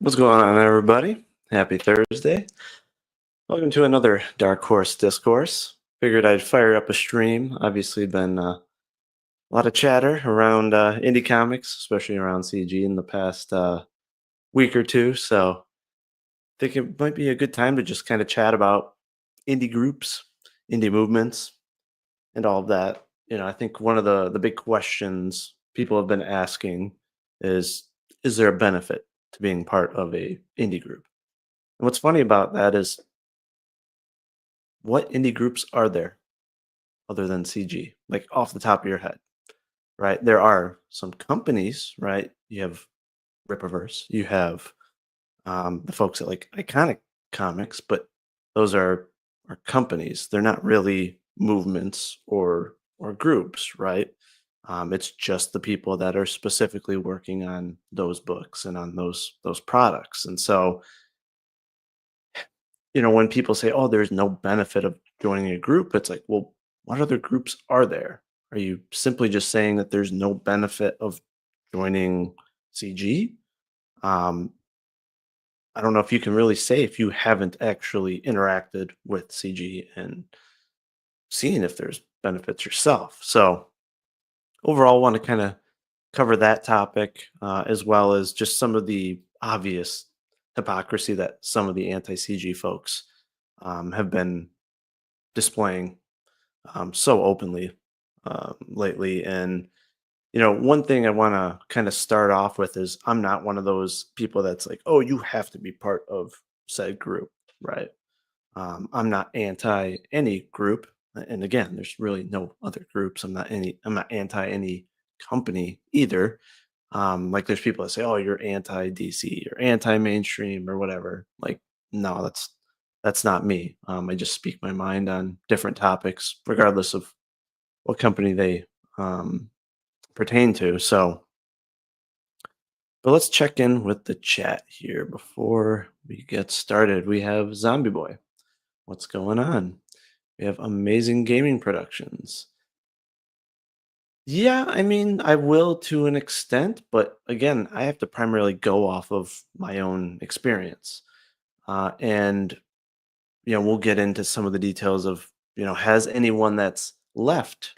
What's going on, everybody? Happy Thursday. Welcome to another Dark Horse Discourse. Figured I'd fire up a stream. Obviously, been a lot of chatter around indie comics, especially around CG in the past week or two. So, I think it might be a good time to just kind of chat about indie groups, indie movements, and all of that. I think one of the big questions people have been asking is there a benefit to being part of a indie group? And what's funny about that is what indie groups are there other than CG? Like off the top of your head, right? There are some companies, right? You have Rippaverse, you have the folks that like iconic comics, but those are companies. They're not really movements or groups, right? It's just the people that are specifically working on those books and on those products. And so, when people say, "Oh, there's no benefit of joining a group," it's like, well, what other groups are there? Are you simply just saying that there's no benefit of joining CG? Um, I don't know if you can really say if you haven't actually interacted with CG and seen if there's benefits yourself. So overall, I want to kind of cover that topic as well as just some of the obvious hypocrisy that some of the anti-CG folks have been displaying so openly lately. And one thing I want to kind of start off with is I'm not one of those people that's like, oh, you have to be part of said group, right? I'm not anti any group, and again, there's really no other groups. I'm not anti any company either. Like there's people that say, oh, you're anti DC, you're anti mainstream or whatever. Like, no, that's not me. I just speak my mind on different topics, regardless of what company they um, pertain to. So, but let's check in with the chat here before we get started. We have Zombie Boy. What's going on? We have Amazing Gaming Productions. Yeah, I mean, I will to an extent, but again, I have to primarily go off of my own experience. And we'll get into some of the details of, has anyone that's left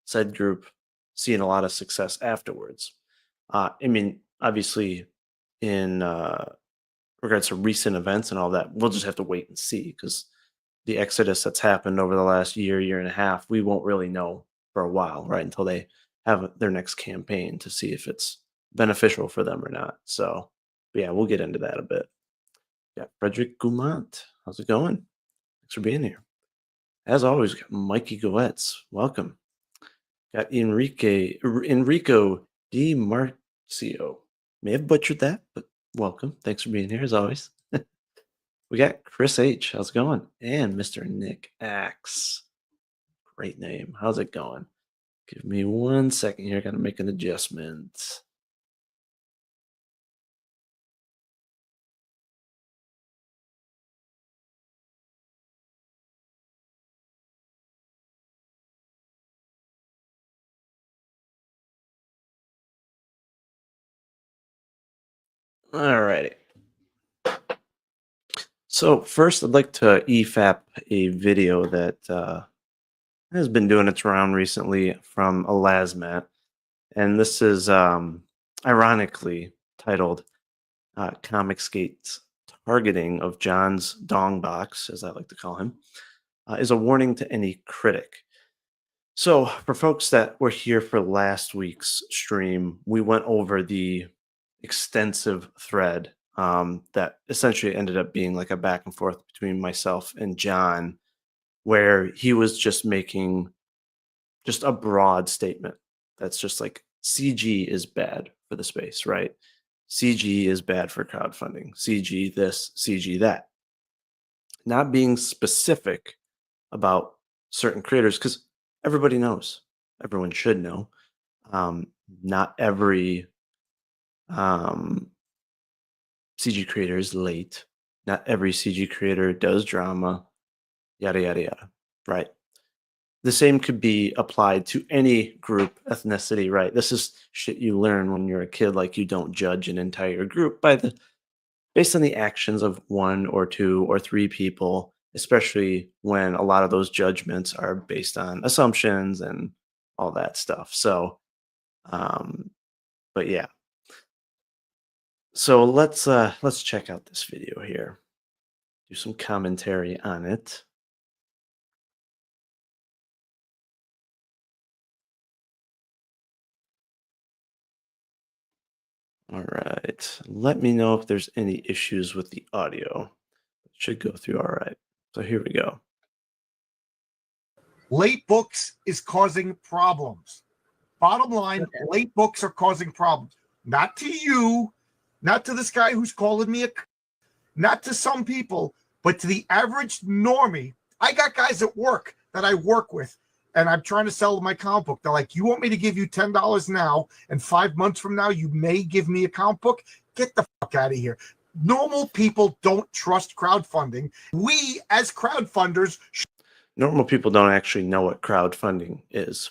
said group seen a lot of success afterwards? I mean, obviously, in regards to recent events and all that, we'll just have to wait and see because the exodus that's happened over the last year and a half, we won't really know for a while, right? Until they have their next campaign to see if it's beneficial for them or not. So, but yeah, we'll get into that a bit. Yeah, Frederick Goumont, how's it going? Thanks for being here. As always, we got Mikey Goetz, welcome. Got Enrico Di Marcio. May have butchered that, but welcome. Thanks for being here as always. We got Chris H. How's it going? And Mr. Nick Axe. Great name. How's it going? Give me 1 second here. Got to make an adjustment. Alrighty. So first, I'd like to EFAP a video that has been doing its round recently from a Lasmat, and this is ironically titled "Comicsgate's Targeting of John's Dong Box," as I like to call him, is a warning to any critic. So, for folks that were here for last week's stream, we went over the extensive thread that essentially ended up being like a back and forth between myself and John, where he was just making just a broad statement that's just like CG is bad for the space, right? CG is bad for crowdfunding. CG this, CG that. Not being specific about certain creators because everybody knows, everyone should know. Not every um, CG creator is late. Not every CG creator does drama, yada, yada, yada, right? The same could be applied to any group, ethnicity, right? This is shit you learn when you're a kid. Like, you don't judge an entire group by the based on the actions of one or two or three people, especially when a lot of those judgments are based on assumptions and all that stuff. So, um, but yeah. So let's check out this video here. Do some commentary on it. All right. Let me know if there's any issues with the audio. It should go through all right. So here we go. Late books is causing problems. Bottom line, late books are causing problems. Not to you, not to this guy who's calling me not to some people, but to the average normie. I got guys at work that I work with, and I'm trying to sell my comic book. They're like, you want me to give you $10 now, and 5 months from now, you may give me a comic book? Get the fuck out of here. Normal people don't trust crowdfunding. We, as crowdfunders, Normal people don't actually know what crowdfunding is,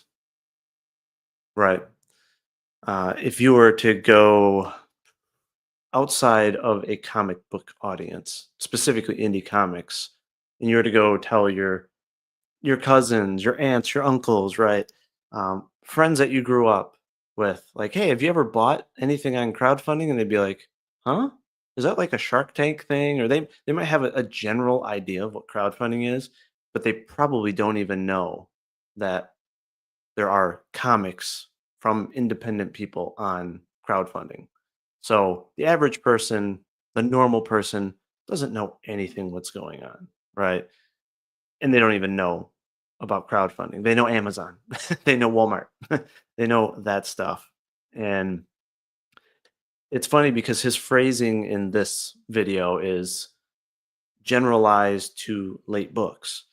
right? If you were to go outside of a comic book audience, specifically indie comics, and you were to go tell your cousins, your aunts, your uncles, right? Friends that you grew up with, like, hey, have you ever bought anything on crowdfunding? And they'd be like, huh? Is that like a Shark Tank thing? Or they might have a general idea of what crowdfunding is, but they probably don't even know that there are comics from independent people on crowdfunding. So the average person, the normal person, doesn't know anything what's going on, right? And they don't even know about crowdfunding. They know Amazon, they know Walmart, they know that stuff. And it's funny because his phrasing in this video is generalized to late books.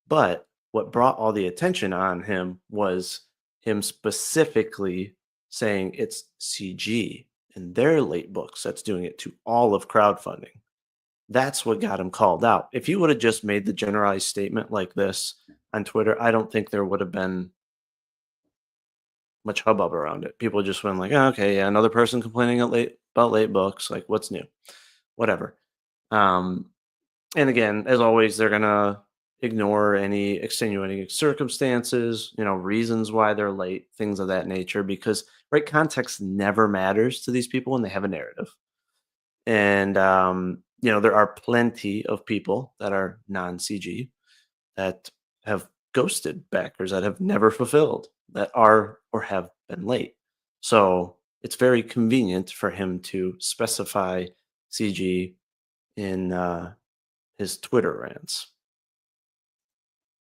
But what brought all the attention on him was him specifically saying it's CG and their late books that's doing it to all of crowdfunding. That's what got him called out. If he would have just made the generalized statement like this on Twitter, I don't think there would have been much hubbub around it. People just went like, "Oh, okay, yeah, another person complaining about late books. Like, what's new? Whatever." Um, and again, as always, they're gonna ignore any extenuating circumstances, reasons why they're late, things of that nature, because right context never matters to these people when they have a narrative. And there are plenty of people that are non-CG that have ghosted backers that have never fulfilled, that are or have been late. So it's very convenient for him to specify CG in his Twitter rants.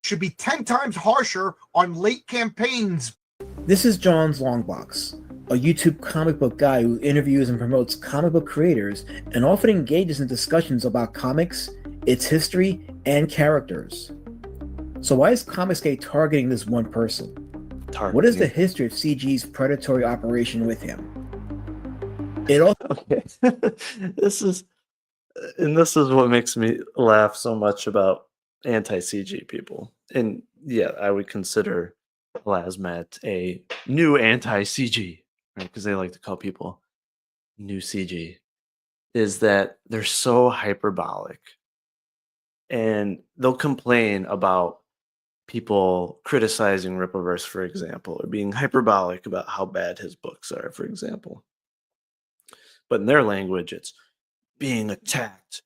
Should be 10 times harsher on late campaigns. This is John's Longbox, a YouTube comic book guy who interviews and promotes comic book creators and often engages in discussions about comics, its history, and characters. So why is Comicsgate targeting this one person? What is the history of CG's predatory operation with him? Okay. This is what makes me laugh so much about anti-CG people. And yeah, I would consider Plasmat a new anti-CG, right? Because they like to call people new CG, is that they're so hyperbolic. And they'll complain about people criticizing Rippaverse, for example, or being hyperbolic about how bad his books are, for example. But in their language, it's being attacked,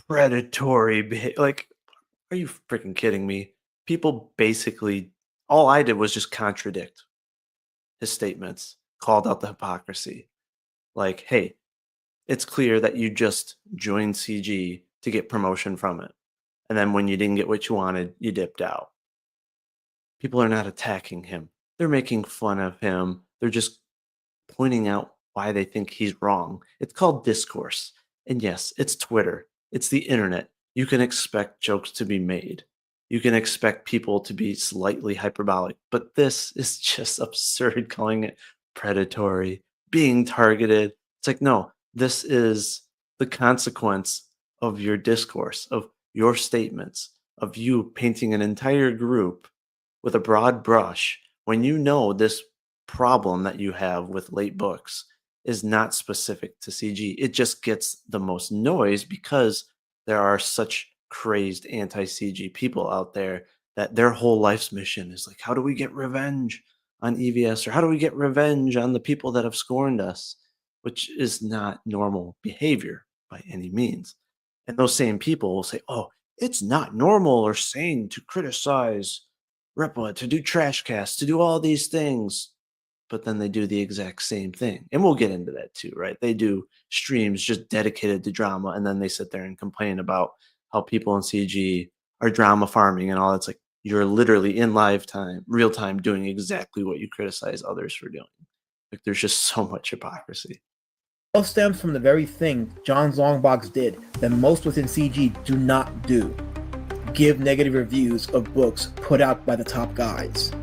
predatory behavior. Like, are you freaking kidding me? People basically, all I did was just contradict his statements, called out the hypocrisy. Like, hey, it's clear that you just joined CG to get promotion from it. And then when you didn't get what you wanted, you dipped out. People are not attacking him. They're making fun of him. They're just pointing out why they think he's wrong. It's called Discourse. And yes, it's Twitter. It's the internet. You can expect jokes to be made. You can expect people to be slightly hyperbolic. But this is just absurd, calling it predatory, being targeted. It's like, no, this is the consequence of your discourse, of your statements, of you painting an entire group with a broad brush when you know this problem that you have with late books is not specific to CG. It just gets the most noise because there are such crazed anti-CG people out there that their whole life's mission is like, how do we get revenge on EVS, or how do we get revenge on the people that have scorned us, which is not normal behavior by any means. And those same people will say, oh, it's not normal or sane to criticize Ripa, to do trash casts, to do all these things. But then they do the exact same thing. And we'll get into that too, right? They do streams just dedicated to drama, and then they sit there and complain about how people in CG are drama farming and all. That's like, you're literally in real time, doing exactly what you criticize others for doing. Like, there's just so much hypocrisy. It all stems from the very thing John's Longbox did that most within CG do not do: give negative reviews of books put out by the top guys.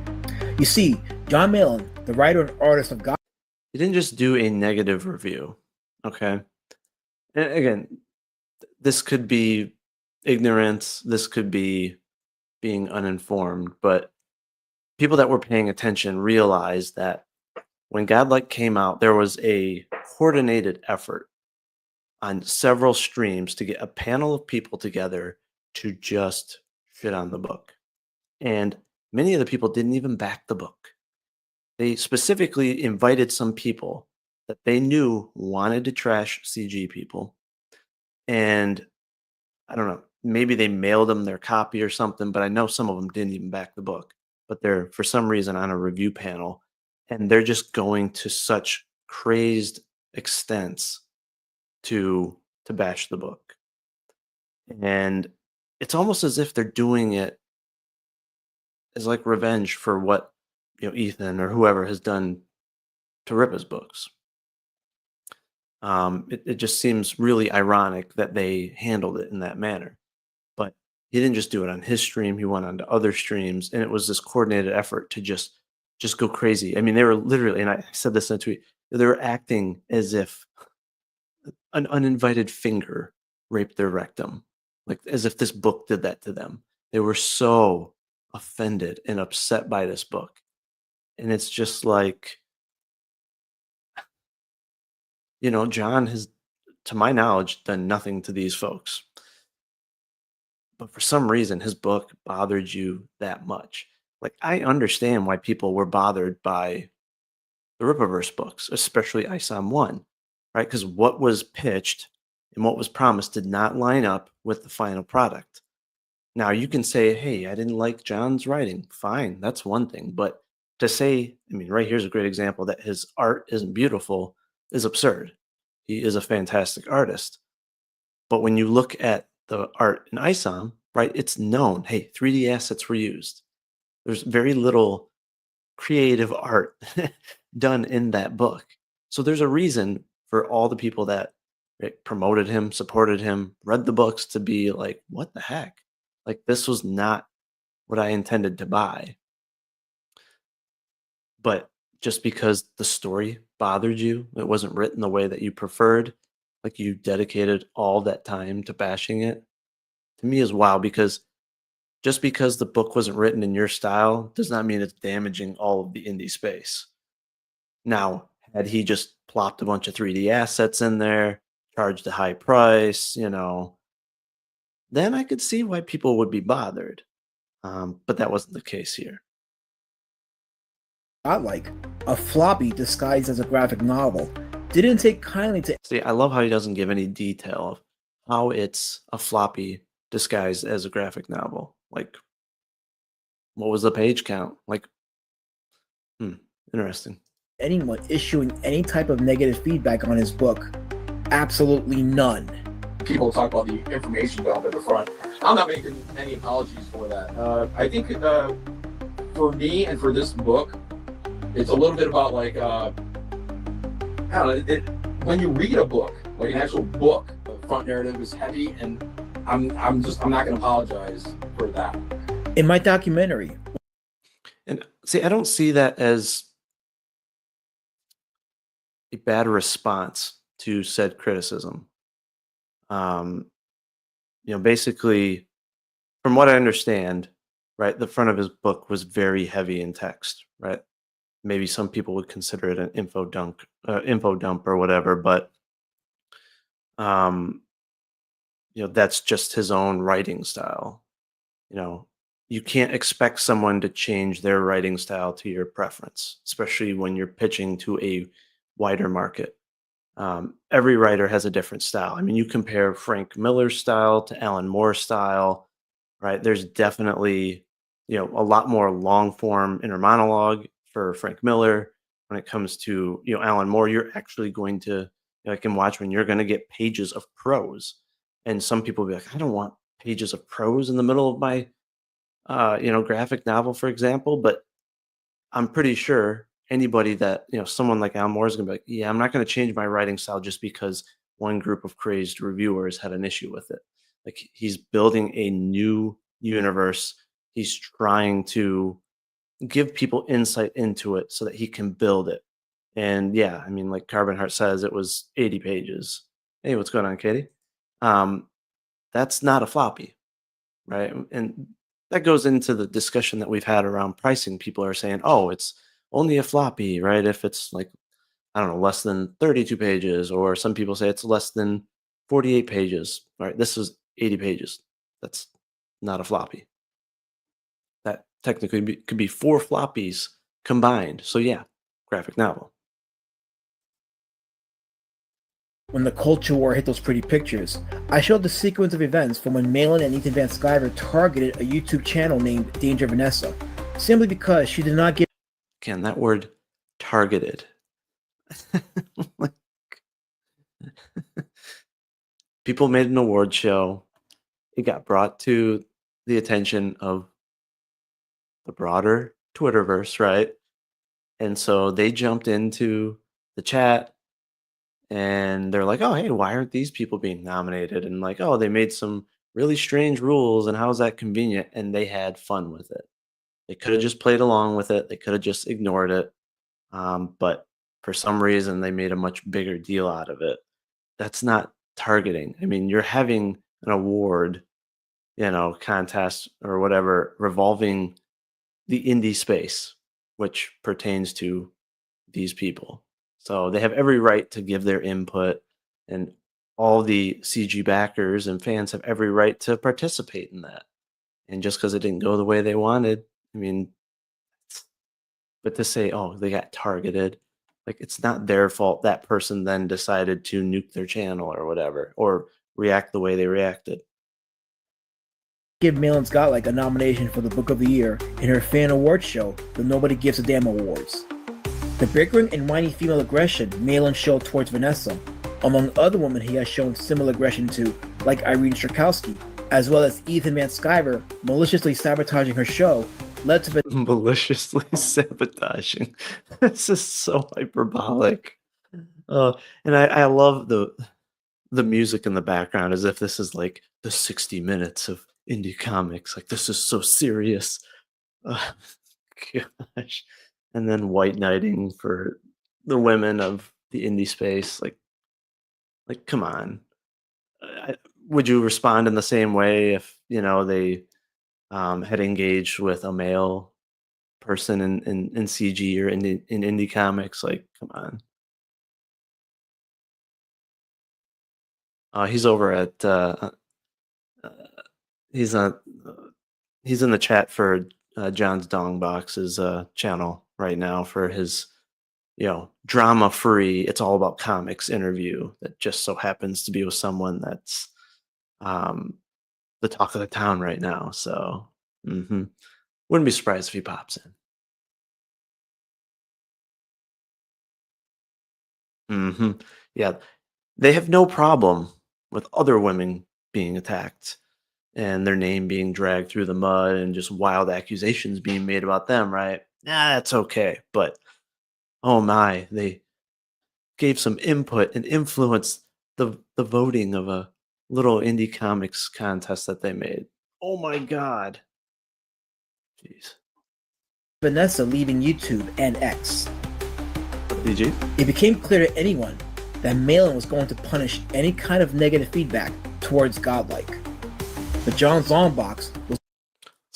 You see, John Malin, the writer and artist of God, He didn't just do a negative review, okay? And again, this could be ignorance, this could be being uninformed, but people that were paying attention realized that when Godlike came out, there was a coordinated effort on several streams to get a panel of people together to just shit on the book. And many of the people didn't even back the book. They specifically invited some people that they knew wanted to trash CG people. And I don't know, maybe they mailed them their copy or something, but I know some of them didn't even back the book. But they're, for some reason, on a review panel, and they're just going to such crazed extents to bash the book. And it's almost as if they're doing it as like revenge for what, Ethan or whoever has done to Ripa's books. It just seems really ironic that they handled it in that manner. But he didn't just do it on his stream, he went on to other streams, and it was this coordinated effort to just go crazy. I mean, they were literally, and I said this in a tweet, they were acting as if an uninvited finger raped their rectum, like as if this book did that to them. They were so offended and upset by this book. And it's just like, John has, to my knowledge, done nothing to these folks. But for some reason, his book bothered you that much. Like, I understand why people were bothered by the Ripaverse books, especially ISOM 1, right? Because what was pitched and what was promised did not line up with the final product. Now, you can say, hey, I didn't like John's writing. Fine, that's one thing. But to say, I mean, right here's a great example that his art isn't beautiful is absurd. He is a fantastic artist. But when you look at the art in ISOM, right, it's known, hey, 3D assets were used. There's very little creative art done in that book. So there's a reason for all the people that promoted him, supported him, read the books to be like, what the heck? Like, this was not what I intended to buy. But just because the story bothered you, it wasn't written the way that you preferred, like you dedicated all that time to bashing it, to me is wild, because just because the book wasn't written in your style does not mean it's damaging all of the indie space. Now, had he just plopped a bunch of 3D assets in there, charged a high price, then I could see why people would be bothered. But that wasn't the case here. Godlike, a floppy disguised as a graphic novel, didn't take kindly to. See, I love how he doesn't give any detail of how it's a floppy disguised as a graphic novel. Like, what was the page count? Like, interesting. Anyone issuing any type of negative feedback on his book. Absolutely none. People talk about the information dump at the front. I'm not making any apologies for that. I think for me and for this book, it's a little bit about like, I don't know, when you read a book, like an actual book, the front narrative is heavy, and I'm not going to apologize for that. In my documentary. And see, I don't see that as a bad response to said criticism. Basically, from what I understand, right, the front of his book was very heavy in text, right? maybe some people would consider it an info dump or whatever, but um, that's just his own writing style. You know, you can't expect someone to change their writing style to your preference, especially when you're pitching to a wider market. Every writer has a different style. I mean, you compare Frank Miller's style to Alan Moore's style, right? There's definitely, a lot more long form inner monologue for Frank Miller. When it comes to, Alan Moore, you're actually going to, like in Watchmen, you're going to get pages of prose. And some people will be like, I don't want pages of prose in the middle of my, graphic novel, for example. But I'm pretty sure anybody that, someone like Alan Moore is going to be like, yeah, I'm not going to change my writing style just because one group of crazed reviewers had an issue with it. Like he's building a new universe. He's trying to give people insight into it so that he can build it. And yeah, I mean, like Carbon Heart says, it was 80 pages. Hey, what's going on, Katie? That's not a floppy, right? And that goes into the discussion that we've had around pricing. People are saying, oh, it's only a floppy, right? If it's like, I don't know, less than 32 pages, or some people say it's less than 48 pages, right? This is 80 pages. That's not a floppy. That technically could be 4 floppies combined. So yeah, graphic novel. When the culture war hit those pretty pictures, I showed the sequence of events from when Malin and Ethan Van Sciver targeted a YouTube channel named Danger Vanessa, simply because she did not give. Again, that word targeted. Like, people made an award show. It got brought to the attention of the broader Twitterverse, right? And so they jumped into the chat and they're like, oh, hey, why aren't these people being nominated? And like, oh, they made some really strange rules and how's that convenient? And they had fun with it. They could have just played along with it. They could have just ignored it. But for some reason, they made a much bigger deal out of it. That's not targeting. I mean, you're having an award, contest or whatever revolving the indie space, which pertains to these people. So they have every right to give their input, and all the CG backers and fans have every right to participate in that. And just because it didn't go the way they wanted, I mean, but to say, oh, they got targeted, like it's not their fault that person then decided to nuke their channel or whatever, or react the way they reacted. Give Malin Scott like a nomination for the Book of the Year in her fan award show, the Nobody Gives a Damn Awards. The bickering and whiny female aggression Malin showed towards Vanessa, among other women he has shown similar aggression to, like Irene Strakowski, as well as Ethan Van Sciver maliciously sabotaging her show, led to maliciously sabotaging. This is so hyperbolic. And I love the music in the background, as if this is like the 60 minutes of indie comics. Like this is so serious. Gosh. And then white knighting for the women of the indie space. Like come on. Would you respond in the same way if they had engaged with a male person in CG or in indie comics? Like, come on. He's over at he's in the chat for John's Dongbox's channel right now for his drama-free "It's All About Comics" interview that just so happens to be with someone that's the talk of the town right now. So wouldn't be surprised if he pops in. Yeah, they have no problem with other women being attacked and their name being dragged through the mud and just wild accusations being made about them, right? That's okay. But oh my, they gave some input and influenced the voting of a little indie comics contest that they made. Oh my God. Jeez. Vanessa leaving YouTube and X. DG? It became clear to anyone that Malin was going to punish any kind of negative feedback towards Godlike. But John's Longbox was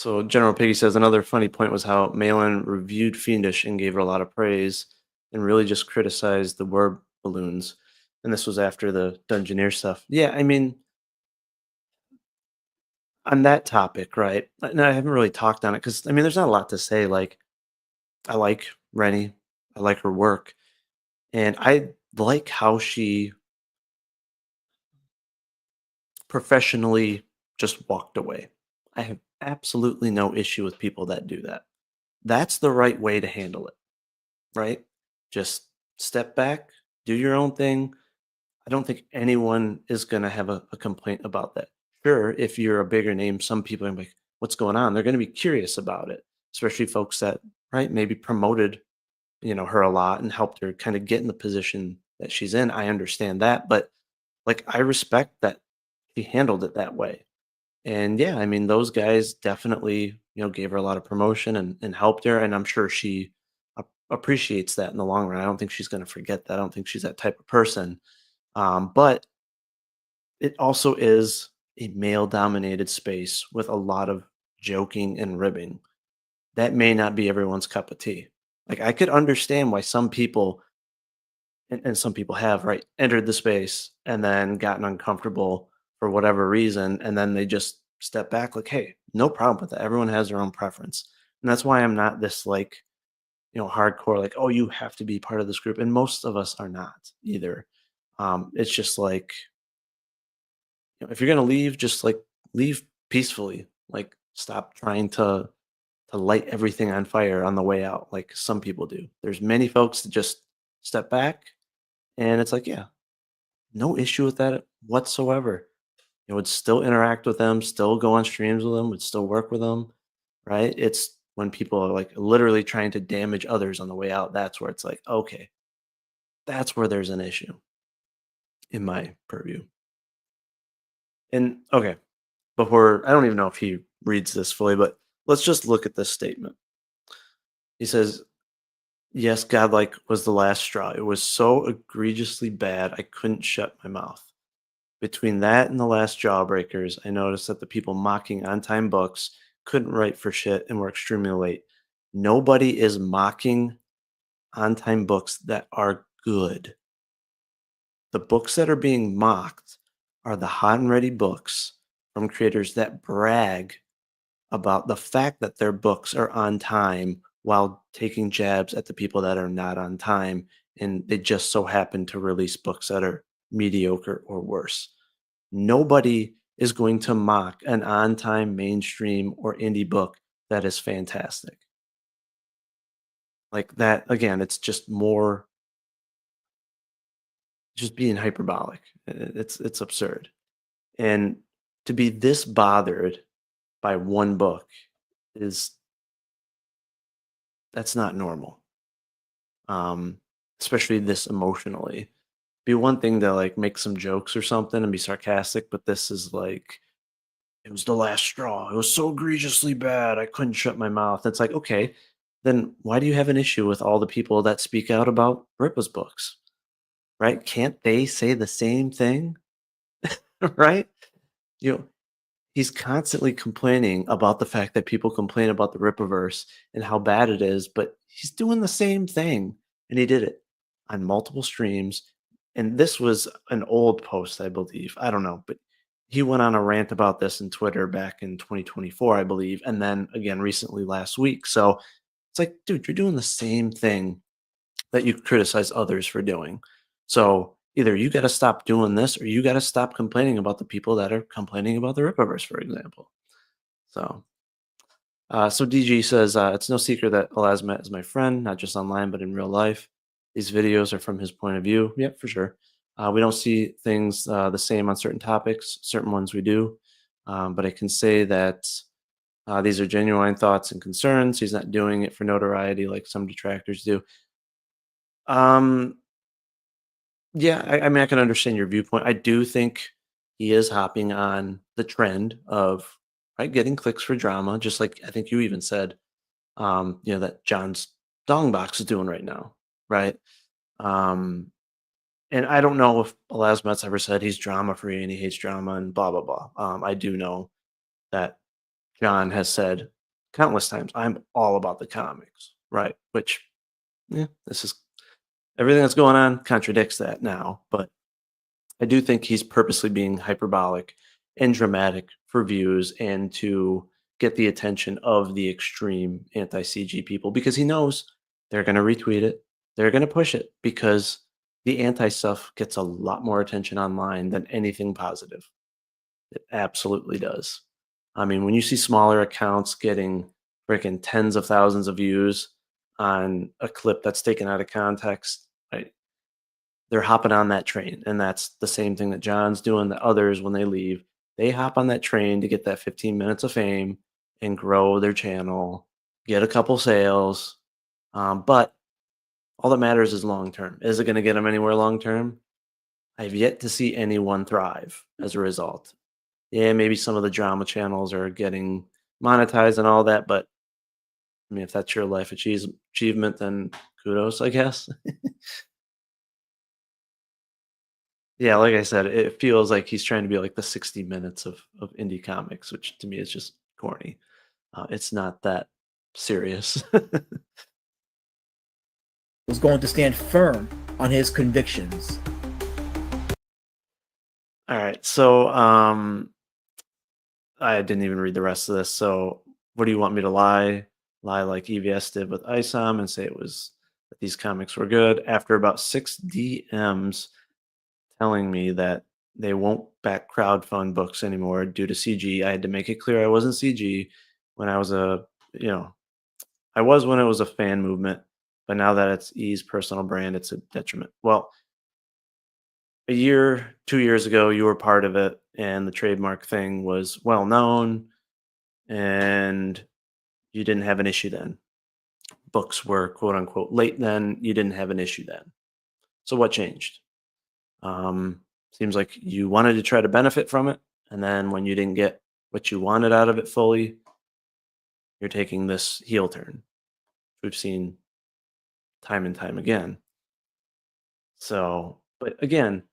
So General Piggy says another funny point was how Malin reviewed Fiendish and gave her a lot of praise and really just criticized the word balloons. And this was after the Dungeoneer stuff. Yeah, I mean, on that topic, right? And I haven't really talked on it because I mean, there's not a lot to say. Like, I like Rennie, I like her work, and I like how she professionally just walked away. I have absolutely no issue with people that do that. That's the right way to handle it, right? Just step back, do your own thing. I don't think anyone is going to have a complaint about that. Sure, if you're a bigger name, some people are like, what's going on? They're going to be curious about it, especially folks that, right, maybe promoted, her a lot and helped her kind of get in the position that she's in. I understand that, but like I respect that she handled it that way. And yeah, I mean, those guys definitely, gave her a lot of promotion and helped her. And I'm sure she appreciates that in the long run. I don't think she's going to forget that. I don't think she's that type of person. But it also is a male dominated space with a lot of joking and ribbing. That may not be everyone's cup of tea. Like, I could understand why some people, and some people have, right, entered the space and then gotten uncomfortable for whatever reason. And then they just step back, like, hey, no problem with that. Everyone has their own preference. And that's why I'm not this, like, hardcore, like, oh, you have to be part of this group. And most of us are not either. It's just like, if you're gonna leave, just like leave peacefully. Like, stop trying to light everything on fire on the way out, like some people do. There's many folks that just step back, and it's like, yeah, no issue with that whatsoever. You would still interact with them, still go on streams with them, would still work with them, right? It's when people are like literally trying to damage others on the way out. That's where it's like, okay, that's where there's an issue in my purview. And okay, before I don't even know if he reads this fully, but let's just look at this statement. He says, yes, godlike was the last straw. It was so egregiously bad I couldn't shut my mouth. Between that and the last Jawbreakers, I noticed that the people mocking on time books couldn't write for shit and were extremely late. Nobody is mocking on time books that are good. The books that are being mocked are the hot and ready books from creators that brag about the fact that their books are on time while taking jabs at the people that are not on time. And they just so happen to release books that are mediocre or worse. Nobody is going to mock an on time mainstream or indie book that is fantastic. Like that, again, it's just more just being hyperbolic. It's absurd. And to be this bothered by one book is that's not normal. Um, Especially this emotionally. Be one thing to like make some jokes or something and be sarcastic, but this is like it was the last straw. It was so egregiously bad. I couldn't shut my mouth. It's like, okay, then why do you have an issue with all the people that speak out about Ripa's books? Right? Can't they say the same thing? Right? You know, he's constantly complaining about the fact that people complain about the Rippaverse and how bad it is, but he's doing the same thing. And he did it on multiple streams. And this was an old post, I believe. I don't know, but he went on a rant about this in Twitter back in 2024, I believe, and then again recently last week. So it's like, dude, you're doing the same thing that you criticize others for doing. So either you got to stop doing this or you got to stop complaining about the people that are complaining about the Rippaverse, for example. So DG says, it's no secret that Elasmat is my friend, not just online, but in real life. These videos are from his point of view. Yep, for sure. We don't see things the same on certain topics. Certain ones we do. But I can say that these are genuine thoughts and concerns. He's not doing it for notoriety like some detractors do. Yeah, I mean, I can understand your viewpoint. I do think he is hopping on the trend of right getting clicks for drama, just like I think you even said, that John's Dongbox is doing right now, right? Um, and I don't know if Elasmat's ever said he's drama free and he hates drama and blah blah blah. I do know that John has said countless times, I'm all about the comics, right? Which, yeah, this is everything that's going on contradicts that now. But I do think he's purposely being hyperbolic and dramatic for views and to get the attention of the extreme anti CG people because he knows they're going to retweet it. They're going to push it because the anti stuff gets a lot more attention online than anything positive. It absolutely does. I mean, when you see smaller accounts getting freaking tens of thousands of views on a clip that's taken out of context, right? They're hopping on that train. And that's the same thing that John's doing, that others, when they leave, they hop on that train to get that 15 minutes of fame and grow their channel, get a couple sales. But all that matters is long term. Is it going to get them anywhere long term? I've yet to see anyone thrive as a result. Yeah, maybe some of the drama channels are getting monetized and all that, but I mean, if that's your life achievement, then kudos, I guess. Yeah, like I said, it feels like he's trying to be like the 60 minutes of indie comics, which to me is just corny. It's not that serious. Was going to stand firm on his convictions. All right, so I didn't even read the rest of this. So, what do you want me to lie? Lie like EVS did with ISOM and say it was that these comics were good after about 6 DMs telling me that they won't back crowdfund books anymore due to CG. I had to make it clear I wasn't CG when I was you know, I was when it was a fan movement, but now that it's E's personal brand, it's a detriment. Well, a year, 2 years ago, you were part of it, and the trademark thing was well known, and you didn't have an issue then. Books were quote unquote late then. You didn't have an issue then. So what changed? Seems like you wanted to try to benefit from it, and then when you didn't get what you wanted out of it fully, you're taking this heel turn. We've seen time and time again. So, but again,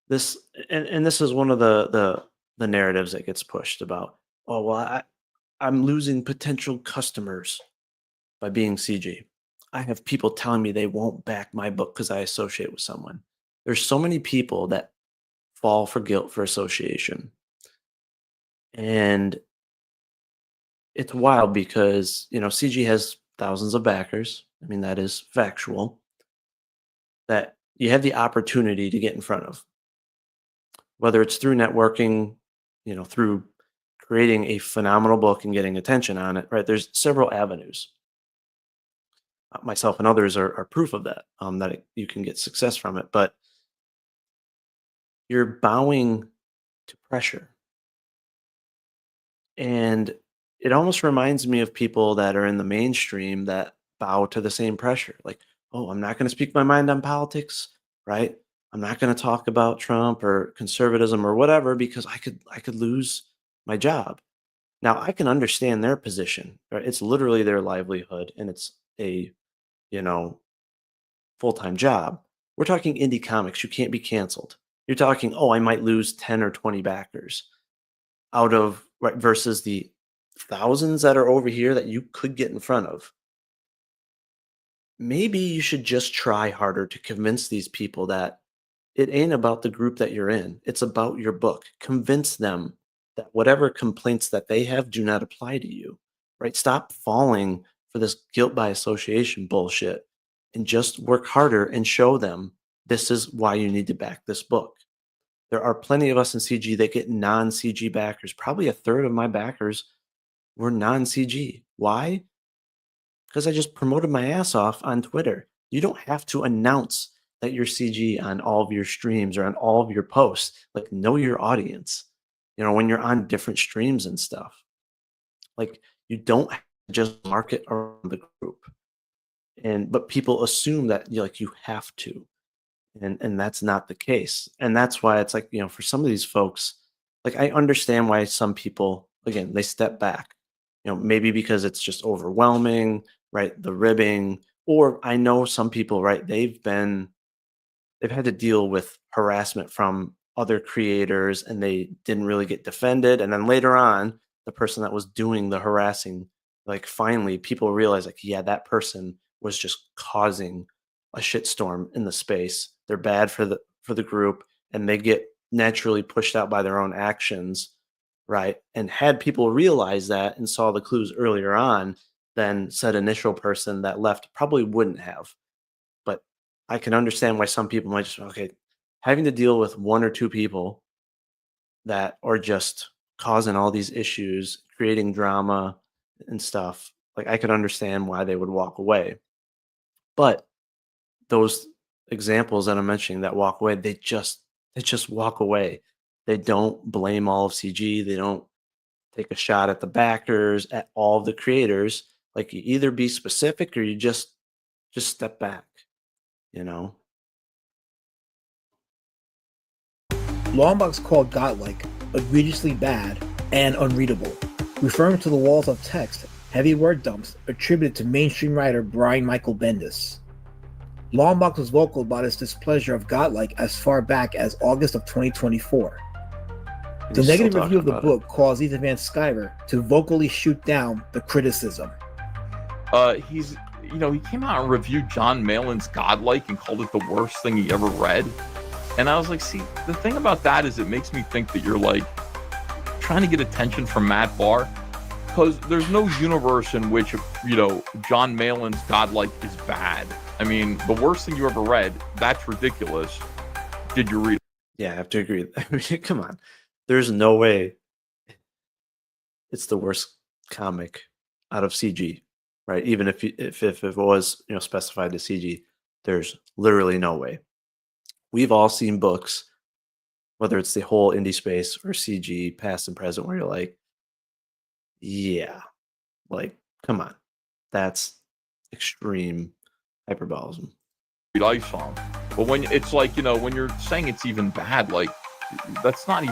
this and this is one of the narratives that gets pushed about, oh well, I'm losing potential customers by being CG. I have people telling me they won't back my book because I associate with someone. There's so many people that fall for guilt for association. And it's wild because, CG has thousands of backers. I mean, that is factual. That you have the opportunity to get in front of. Whether it's through networking, through creating a phenomenal book and getting attention on it, right? There's several avenues. Myself and others are proof of that, you can get success from it. But you're bowing to pressure. And it almost reminds me of people that are in the mainstream that bow to the same pressure. Like, oh, I'm not going to speak my mind on politics, right? I'm not going to talk about Trump or conservatism or whatever because I could lose my job. Now, I can understand their position, right? It's literally their livelihood and it's a, full-time job. We're talking indie comics. You can't be canceled. You're talking, oh, I might lose 10 or 20 backers out of right versus the thousands that are over here that you could get in front of. Maybe you should just try harder to convince these people that it ain't about the group that you're in. It's about your book. Convince them that whatever complaints that they have do not apply to you, right? Stop falling for this guilt by association bullshit and just work harder and show them this is why you need to back this book. There are plenty of us in CG that get non-CG backers. Probably a third of my backers were non-CG. Why? Because I just promoted my ass off on Twitter. You don't have to announce that you're CG on all of your streams or on all of your posts. Like, know your audience. When you're on different streams and stuff. Like, you don't have to just market around the group. But people assume that you have to. And that's not the case. And that's why it's like, for some of these folks, like I understand why some people, again, they step back, maybe because it's just overwhelming, right? The ribbing, or I know some people, right? They've had to deal with harassment from other creators and they didn't really get defended. And then later on, the person that was doing the harassing, like finally people realize like, yeah, that person was just causing a shitstorm in the space. They're bad for the group, and they get naturally pushed out by their own actions, right? And had people realized that and saw the clues earlier on, then said initial person that left probably wouldn't have. But I can understand why some people might just, okay, having to deal with one or two people that are just causing all these issues, creating drama and stuff. Like I could understand why they would walk away. But those examples that I'm mentioning that walk away, they just walk away. They don't blame all of CG. They don't take a shot at the backers, at all of the creators. Like you either be specific or you just step back, you know? Longbox called Godlike egregiously bad and unreadable, referring to the walls of text, heavy word dumps attributed to mainstream writer Brian Michael Bendis. Longbox was vocal about his displeasure of Godlike as far back as August of 2024. The negative review of the book caused Ethan Van Sciver to vocally shoot down the criticism. He came out and reviewed John Malin's Godlike and called it the worst thing he ever read. And I was like, see, the thing about that is it makes me think that you're like trying to get attention from Matt Barr, because there's no universe in which, John Malin's Godlike is bad. I mean, the worst thing you ever read, that's ridiculous. Did you read it? Yeah, I have to agree. I mean, come on. There's no way it's the worst comic out of CG, right? Even if it was, specified to CG, there's literally no way. We've all seen books, whether it's the whole indie space or CG, past and present, where you're like, yeah, like, come on. That's extreme hyperbolism. Ice on. But when it's like, when you're saying it's even bad, like, that's not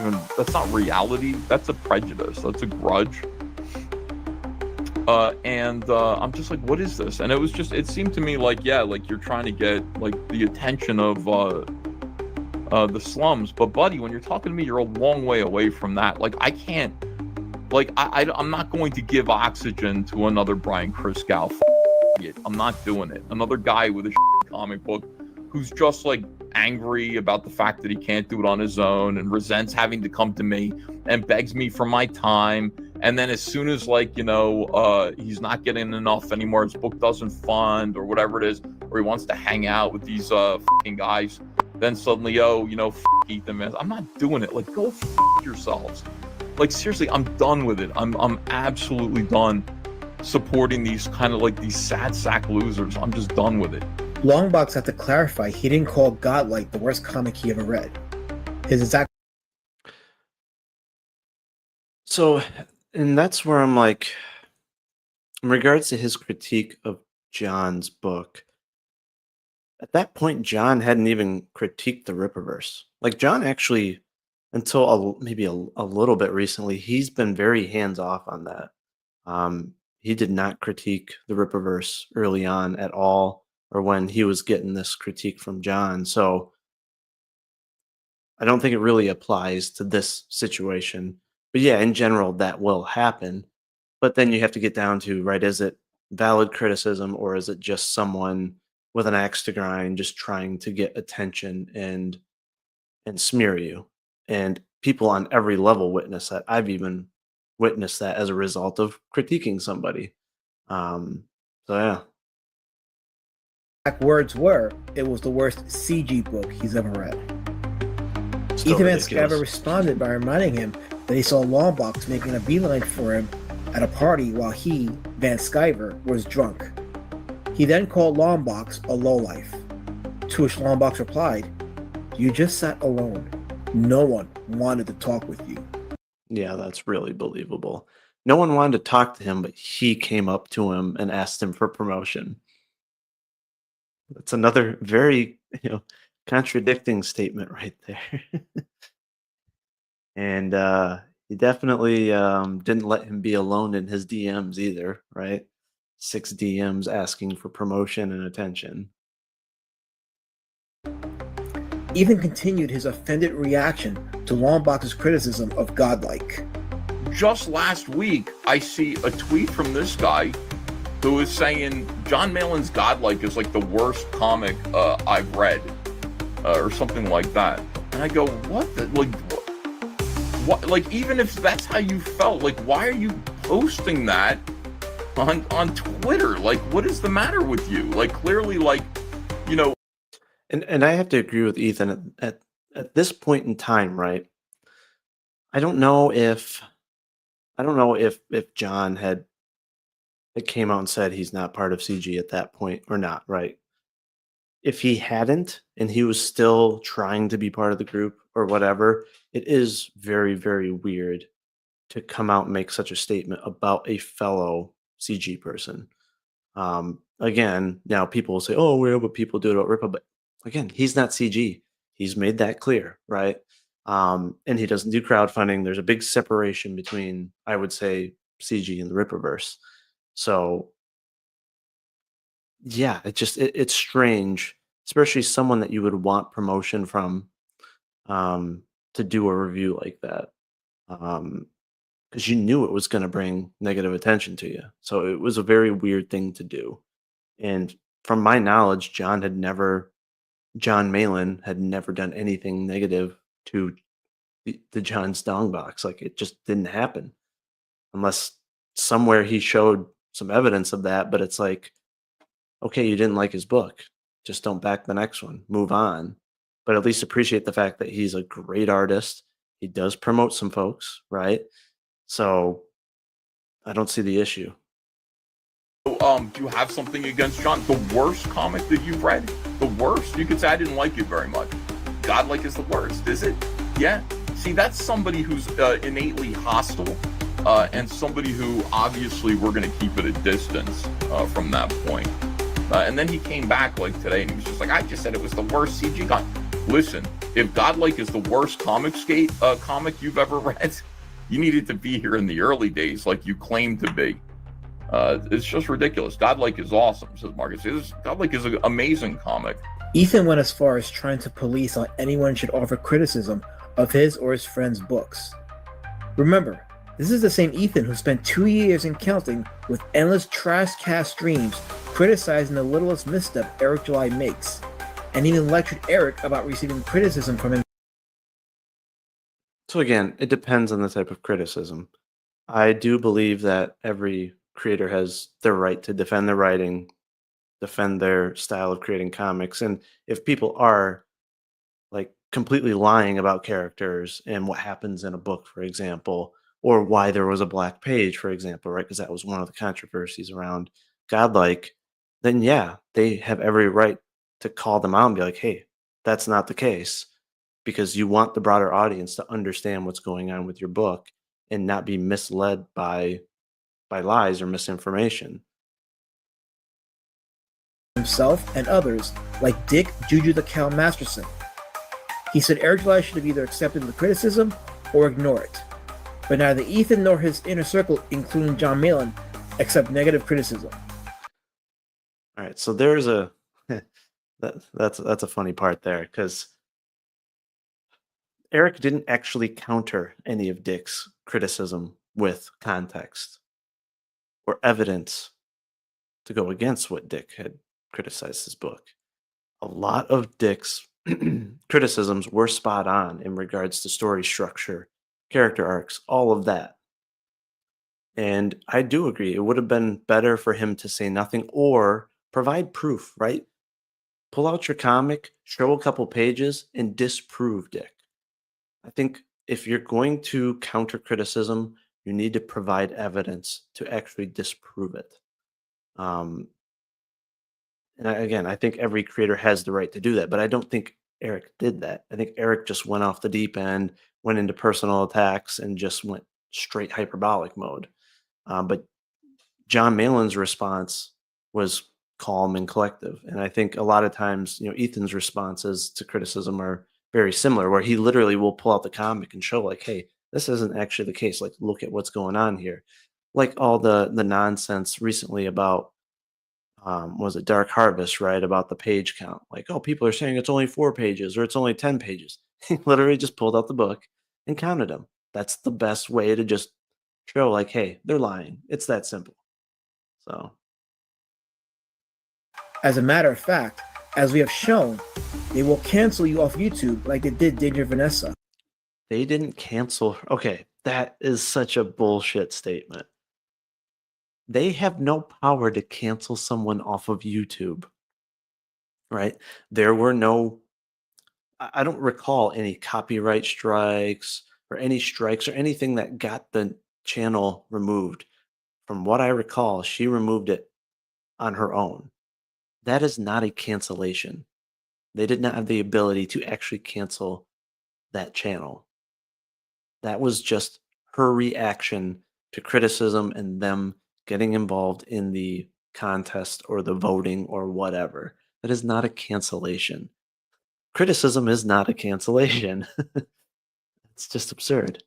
reality. That's a prejudice. That's a grudge. I'm just like, what is this? And it seemed to me like, yeah, like you're trying to get like the attention of the slums. But buddy, when you're talking to me, you're a long way away from that. Like I can't, like I'm not going to give oxygen to another Brian Kriskow. I'm not doing it. Another guy with a comic book who's just like angry about the fact that he can't do it on his own and resents having to come to me and begs me for my time. And then as soon as he's not getting enough anymore, his book doesn't fund or whatever it is, or he wants to hang out with these fucking guys, then suddenly, Ethan, man, I'm not doing it. Like, go yourselves. Like, seriously, I'm done with it. I'm absolutely done supporting these kind of like these sad sack losers. I'm just done with it. Longbox had to clarify he didn't call Godlike the worst comic he ever read. His exact. So, and that's where I'm like, in regards to his critique of John's book, at that point, John hadn't even critiqued the Rippaverse. Like, John actually, until maybe a little bit recently, he's been very hands off on that. He did not critique the Rippaverse early on at all, or when he was getting this critique from John. So I don't think it really applies to this situation. But yeah, in general, that will happen. But then you have to get down to, right, is it valid criticism, or is it just someone with an axe to grind just trying to get attention and smear you? And people on every level witness that. I've even witnessed that as a result of critiquing somebody. So yeah. Words were, it was the worst CG book he's ever read. Still Ethan Van ridiculous. Sciver responded by reminding him that he saw Longbox making a beeline for him at a party while he, Van Sciver, was drunk. He then called Longbox a lowlife, to which Longbox replied, "You just sat alone. No one wanted to talk with you." Yeah, that's really believable. No one wanted to talk to him, but he came up to him and asked him for promotion. That's another very, contradicting statement right there. And he definitely didn't let him be alone in his DMs either, right? 6 DMs asking for promotion and attention. Ethan continued his offended reaction to Longbox's criticism of Godlike. just last week, I see a tweet from this guy who is saying John Malin's Godlike is like the worst comic I've read, or something like that. And I go, what the, like, what, like, even if that's how you felt, like, why are you posting that on Twitter? Like, what is the matter with you? Like, clearly, like, you know. And I have to agree with Ethan at this point in time, right? I don't know if John had it came out and said he's not part of CG at that point or not, right? If he hadn't and he was still trying to be part of the group or whatever, it is very, very weird to come out and make such a statement about a fellow CG person. Again, now people will say, "Oh, well, but people do it about Ripple," but again, he's not CG. He's made that clear, right? And he doesn't do crowdfunding. There's a big separation between, I would say, CG and the Rippaverse. So, yeah, it's strange, especially someone that you would want promotion from, to do a review like that, because you knew it was going to bring negative attention to you. So it was a very weird thing to do. And from my knowledge, John Malin had never done anything negative to the John's Dong box. Like, it just didn't happen unless somewhere he showed some evidence of that. But it's like, okay, you didn't like his book, just don't back the next one, move on. But at least appreciate the fact that he's a great artist. He does promote some folks, right? So I don't see the issue. Do you have something against John? The worst comic that you've read? The worst? You could say I didn't like it very much. Godlike is the worst, is it? Yeah. See, that's somebody who's innately hostile, and somebody who obviously we're going to keep at a distance from that point. And then he came back like today and he was just like, I just said it was the worst CG comic. Listen, if Godlike is the worst comic you've ever read, you needed to be here in the early days like you claimed to be. It's just ridiculous. Godlike is awesome, says Marcus. Godlike is an amazing comic. Ethan went as far as trying to police how anyone should offer criticism of his or his friends' books. Remember, this is the same Ethan who spent 2 years and counting with endless trash cast streams criticizing the littlest misstep Eric July makes, and even lectured Eric about receiving criticism from him. So again, it depends on the type of criticism. I do believe that every creator has their right to defend their writing, defend their style of creating comics. And if people are like completely lying about characters and what happens in a book, for example, or why there was a black page, for example, right? Because that was one of the controversies around Godlike, then yeah, they have every right to call them out and be like, hey, that's not the case, because you want the broader audience to understand what's going on with your book and not be misled by lies or misinformation. Himself and others, like Dick Juju the Cow Masterson. He said Eric July should have either accepted the criticism or ignore it. But neither Ethan nor his inner circle, including John Malin, accept negative criticism. All right, so there's a that's a funny part there, because Eric didn't actually counter any of Dick's criticism with context or evidence to go against what Dick had criticized his book. A lot of Dick's criticisms were spot on in regards to story structure, character arcs, all of that. And I do agree, it would have been better for him to say nothing or provide proof, right? Pull out your comic, show a couple pages, and disprove Dick. I think if you're going to counter criticism, you need to provide evidence to actually disprove it. And again, I think every creator has the right to do that, but I don't think Eric did that. I think Eric just went off the deep end, went into personal attacks, and just went straight hyperbolic mode. But John Malin's response was calm and collective. And I think a lot of times, Ethan's responses to criticism are very similar, where he literally will pull out the comic and show like, hey, this isn't actually the case. Like, look at what's going on here. Like all the nonsense recently about, was it Dark Harvest, right? About the page count. Like, oh, people are saying it's only 4 pages or it's only 10 pages. He literally just pulled out the book and counted them. That's the best way to just show like, hey, they're lying. It's that simple. So As a matter of fact, as we have shown, they will cancel you off YouTube like they did Danger Vanessa. they didn't cancel. Okay, that is such a bullshit statement. They have no power to cancel someone off of YouTube, right? There were no, I don't recall any copyright strikes or any strikes or anything that got the channel removed. From what I recall, she removed it on her own. That is not a cancellation. They did not have the ability to actually cancel that channel. That was just her reaction to criticism and them getting involved in the contest or the voting or whatever. That is not a cancellation. Criticism is not a cancellation. It's just absurd.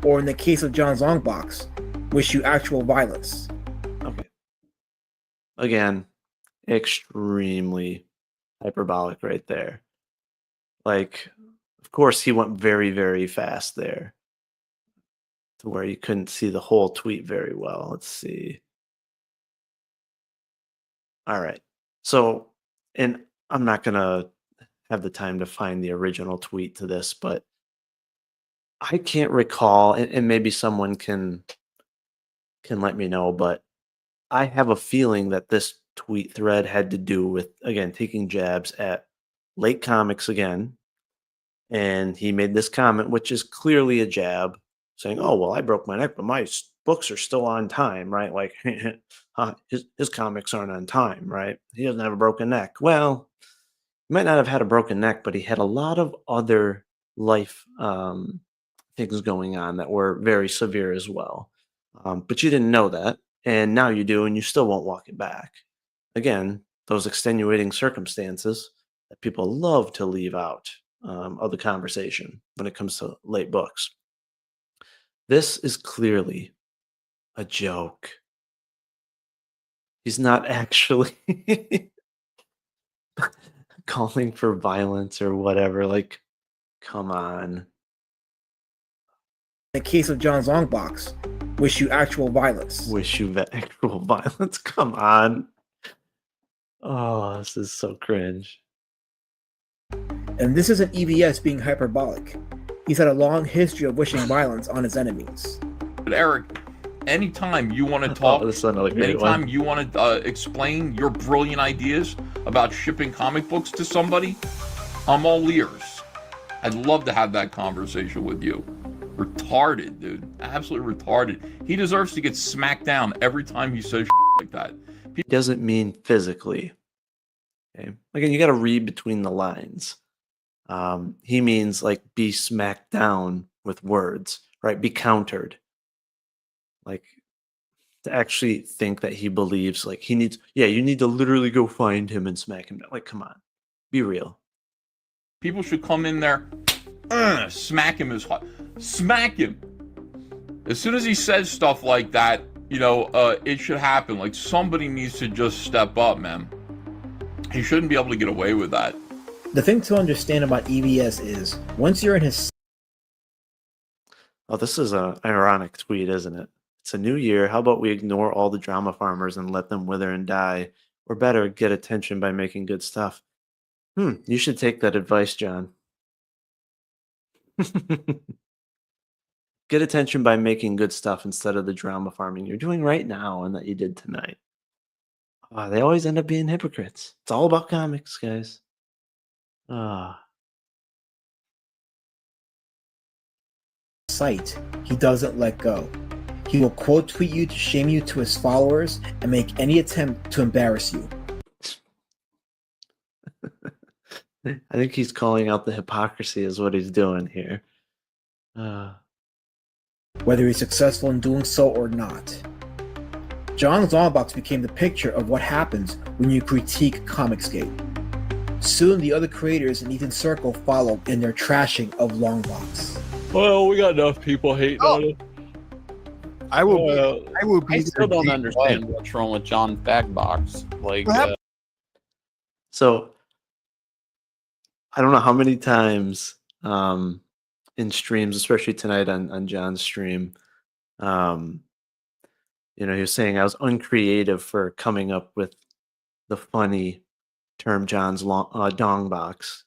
Or in the case of John's Longbox, wish you actual violence. Okay. Again, extremely hyperbolic right there. Like, of course, he went very, very fast there to where you couldn't see the whole tweet very well. Let's see. All right. So, and I'm not going to have the time to find the original tweet to this, but I can't recall, and maybe someone can let me know, but I have a feeling that this tweet thread had to do with, again, taking jabs at late comics again. And he made this comment, which is clearly a jab, saying, "Oh, well, I broke my neck, but my books are still on time, right? Like his comics aren't on time, right? He doesn't have a broken neck." Well, he might not have had a broken neck, but he had a lot of other life things going on that were very severe as well. But you didn't know that, and now you do, and you still won't walk it back. Again, those extenuating circumstances that people love to leave out of the conversation when it comes to late books. This is clearly a joke. He's not actually calling for violence or whatever. Like, come on. In the case of John's Longbox, wish you actual violence. Wish you actual violence. Come on. Oh, this is so cringe. And this isn't EVS being hyperbolic. He's had a long history of wishing violence on his enemies. But Eric, anytime you want to Oh, talk, this is another great anytime one. you want to explain your brilliant ideas about shipping comic books to somebody, I'm all ears. I'd love to have that conversation with you. Retarded, dude. Absolutely retarded. He deserves to get smacked down every time he says like that. He doesn't mean physically. Okay. Again, you got to read between the lines. He means like be smacked down with words, right? Be countered. Like to actually think that he believes like he needs, yeah, you need to literally go find him and smack him down. Like, come on, be real. People should come in there, smack him as hard. Smack him. As soon as he says stuff like that, you know, it should happen. Like somebody needs to just step up, man. He shouldn't be able to get away with that. The thing to understand about EVS is, once you're in his... Oh, this is an ironic tweet, isn't it? It's a new year. How about we ignore all the drama farmers and let them wither and die? Or better, get attention by making good stuff. You should take that advice, John. Get attention by making good stuff instead of the drama farming you're doing right now and that you did tonight. They always end up being hypocrites. It's all about comics, guys. Site, he doesn't let go. He will quote tweet you to shame you to his followers and make any attempt to embarrass you. I think he's calling out the hypocrisy is what he's doing here. Whether he's successful in doing so or not. John's Longbox became the picture of what happens when you critique Comicsgate. Soon the other creators in Ethan's circle followed in their trashing of Longbox. Well, we got enough people hating on it. I will be I still their don't G1. understand what's wrong with John's Bagbox. Like, What happened? So I don't know how many times in streams, especially tonight on John's stream, Um, he was saying I was uncreative for coming up with the funny term John's dong box.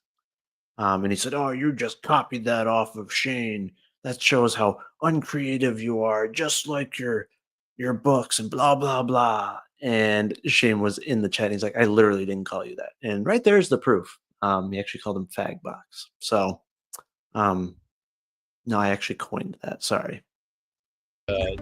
And he said, "Oh, you just copied that off of Shane. That shows how uncreative you are, just like your books and blah blah blah." And Shane was in the chat. He's like, "I literally didn't call you that." And right there's the proof. He actually called him fag box. So, um, no, I actually coined that. Sorry.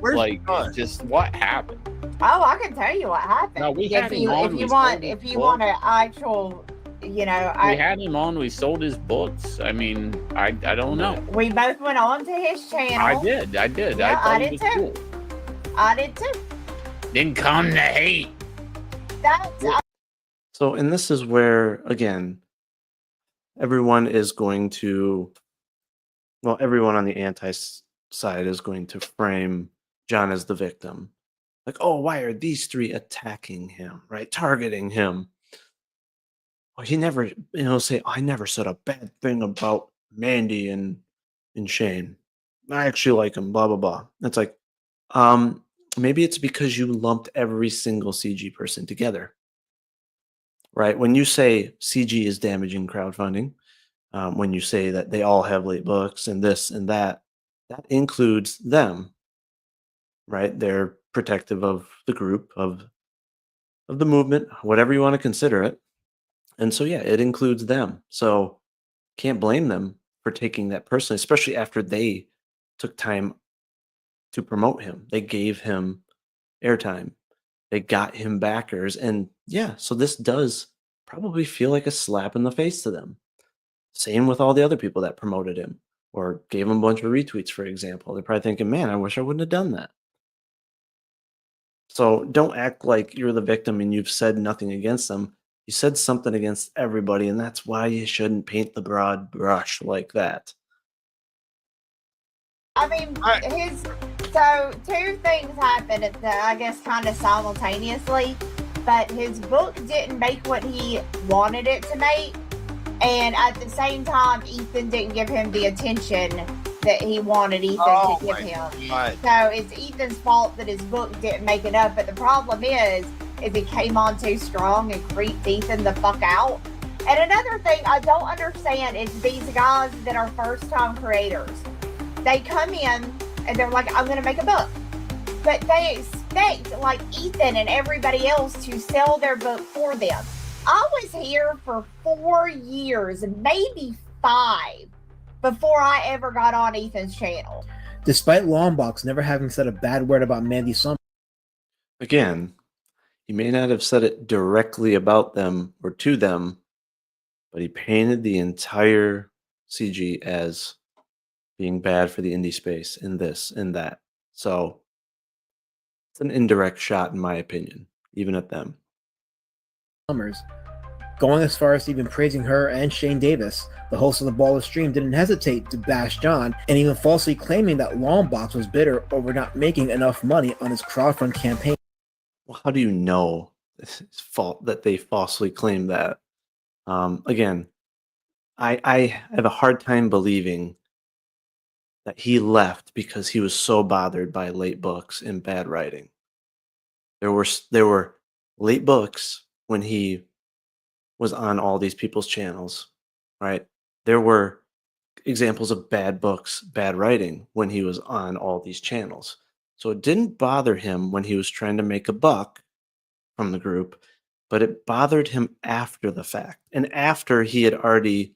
Where's Like, John? just what happened? Oh, I can tell you what happened. No, we if had him on, if we you sold want his if you want an actual, We had him on. We sold his books. I mean, I don't know. we both went on to his channel. I did. Yeah, I I thought he did was too. cool. I did too. Then come to hate. That's So, and this is where again, everyone is going to, well, everyone on the side is going to frame John as the victim. Like, oh, why are these three attacking him, right? Targeting him. Well, he never, say, I never said a bad thing about Mandy and Shane. I actually like him, blah, blah, blah. It's like, maybe it's because you lumped every single CG person together, right? When you say CG is damaging crowdfunding, when you say that they all have late books and this and that, that includes them, right? They're protective of the group, of the movement, whatever you want to consider it. And so, yeah, it includes them. So can't blame them for taking that personally, especially after they took time to promote him. They gave him airtime. They got him backers. And yeah, so this does probably feel like a slap in the face to them. Same with all the other people that promoted him or gave him a bunch of retweets, for example. They're probably thinking, man, I wish I wouldn't have done that. So don't act like you're the victim and you've said nothing against them. You said something against everybody, and that's why you shouldn't paint the broad brush like that. I mean, so two things happened at I guess kind of simultaneously, but his book didn't make what he wanted it to make, and at the same time, Ethan didn't give him the attention that he wanted Ethan to give him. God. So it's Ethan's fault that his book didn't make it up. But the problem is it came on too strong and creeped Ethan the fuck out. And another thing I don't understand is these guys that are first-time creators. They come in and they're like, I'm going to make a book. But they expect, like, Ethan and everybody else to sell their book for them. I was here for 4 years, maybe 5, before I ever got on Ethan's channel. Despite Longbox never having said a bad word about Mandy Summers. Again, he may not have said it directly about them or to them, but he painted the entire CG as being bad for the indie space in this and that. So it's an indirect shot, in my opinion, even at them. Going as far as even praising her and Shane Davis, the host of the Baller stream, didn't hesitate to bash John and even falsely claiming that Longbox was bitter over not making enough money on his crowdfund campaign. Well, how do you know it's fault that they falsely claimed that? Again, I have a hard time believing that he left because he was so bothered by late books and bad writing. There were late books when he was on all these people's channels, right? There were examples of bad books, bad writing when he was on all these channels. So it didn't bother him when he was trying to make a buck from the group, but it bothered him after the fact. And after he had already,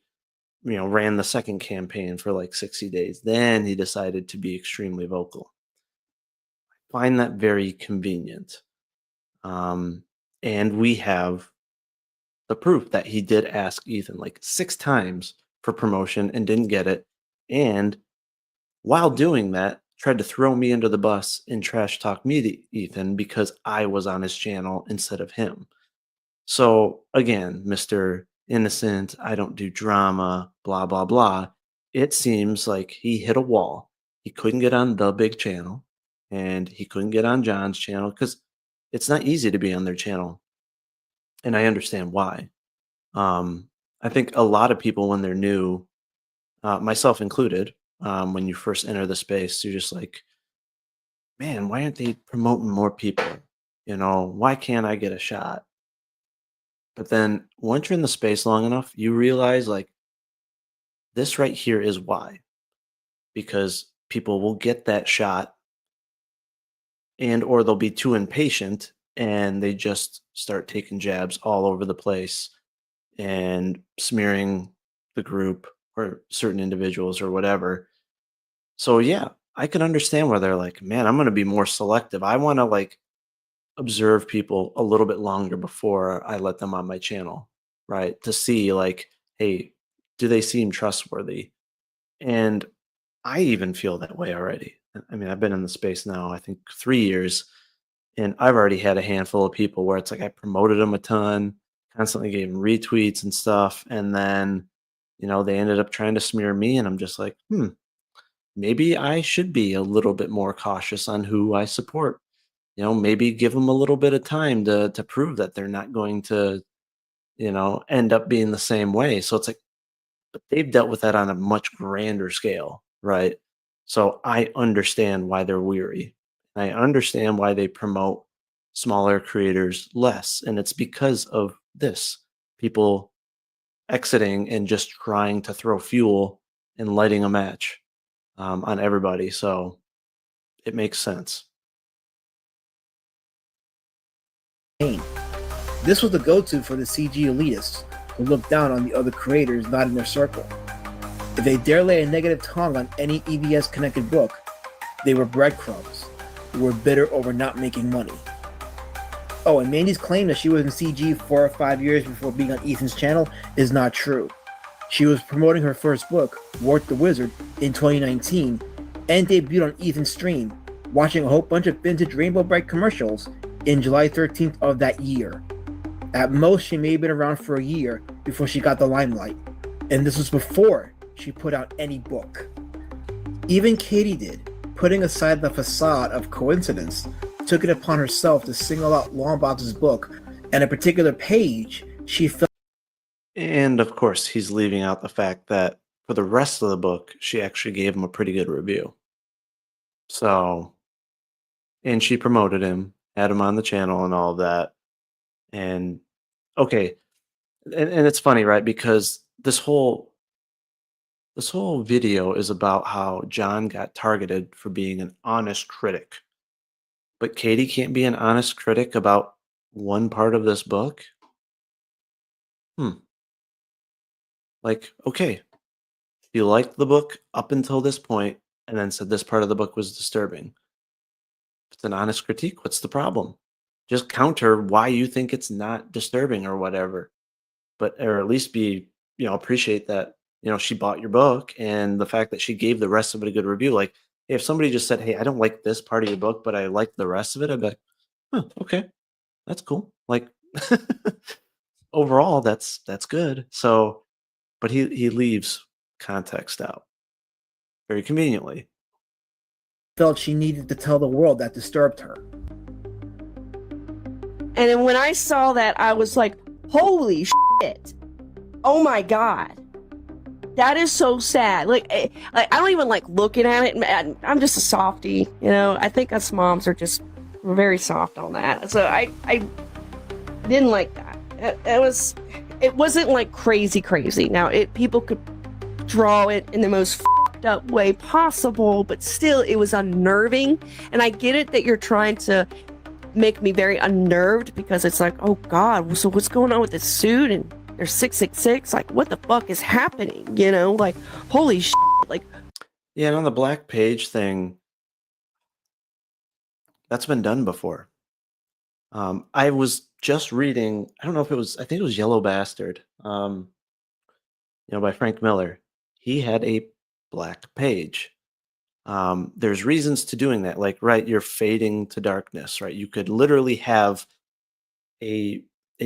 ran the second campaign for like 60 days, then he decided to be extremely vocal. I find that very convenient. And we have the proof that he did ask Ethan like 6 times for promotion and didn't get it. And while doing that, tried to throw me under the bus and trash talk me to Ethan because I was on his channel instead of him. So again, Mr. Innocent, I don't do drama, blah, blah, blah. It seems like he hit a wall. He couldn't get on the big channel and he couldn't get on John's channel because it's not easy to be on their channel. And I understand why. I think a lot of people, when they're new, myself included, when you first enter the space, you're just like, man, why aren't they promoting more people? You know, why can't I get a shot? But then once you're in the space long enough, you realize like this right here is why. Because people will get that shot and or they'll be too impatient and they just start taking jabs all over the place and smearing the group or certain individuals or whatever. So yeah, I can understand where they're like, man, I'm going to be more selective. I want to like observe people a little bit longer before I let them on my channel, right? To see like, hey, do they seem trustworthy? And I even feel that way already. I mean, I've been in the space now, I think 3 years, and I've already had a handful of people where it's like I promoted them a ton, constantly gave them retweets and stuff. And then, you know, they ended up trying to smear me. And I'm just like, maybe I should be a little bit more cautious on who I support. You know, maybe give them a little bit of time to prove that they're not going to, you know, end up being the same way. So it's like, but they've dealt with that on a much grander scale, right? So I understand why they're weary. I understand why they promote smaller creators less. And it's because of this people exiting and just trying to throw fuel and lighting a match on everybody. So it makes sense. This was the go-to for the CG elitists who looked down on the other creators not in their circle. If they dare lay a negative tongue on any EBS-connected book, they were breadcrumbs who were bitter over not making money. Oh, and Mandy's claim that she was in CG 4 or 5 years before being on Ethan's channel is not true. She was promoting her first book, Wart the Wizard, in 2019 and debuted on Ethan's stream, watching a whole bunch of vintage Rainbow Bright commercials in July 13th of that year. At most, she may have been around for a year before she got the limelight, and this was before she put out any book. Even Katie did, putting aside the facade of coincidence, took it upon herself to single out Longbox's book and a particular page she felt. And of course, he's leaving out the fact that for the rest of the book, she actually gave him a pretty good review. So, and she promoted him, had him on the channel and all of that. And okay, and it's funny, right? Because this whole video is about how John got targeted for being an honest critic. But Katie can't be an honest critic about one part of this book? Like, okay, you liked the book up until this point and then said this part of the book was disturbing. If it's an honest critique, what's the problem? Just counter why you think it's not disturbing or whatever. But or at least be, you know, appreciate that, you know, she bought your book and the fact that she gave the rest of it a good review. Like if somebody just said, hey, I don't like this part of your book, but I like the rest of it, I'd be like, okay, that's cool. Like overall, that's good. So but he leaves context out very conveniently. Felt she needed to tell the world that disturbed her. And then when I saw that, I was like, holy shit. Oh my God. That is so sad. Like I don't even like looking at it. I'm just a softie, you know. I think us moms are just very soft on that. So I didn't like that. It wasn't like crazy. Now people could draw it in the most fucked up way possible, but still it was unnerving. And I get it that you're trying to make me very unnerved because it's like, oh God, so what's going on with this suit? And there's 666. Like, what the fuck is happening? You know, like, holy shit. Like, yeah, and on the black page thing, that's been done before. I was just reading, I don't know if it was, I think it was Yellow Bastard, you know, by Frank Miller. He had a black page. There's reasons to doing that. Like, right, you're fading to darkness, right? You could literally have a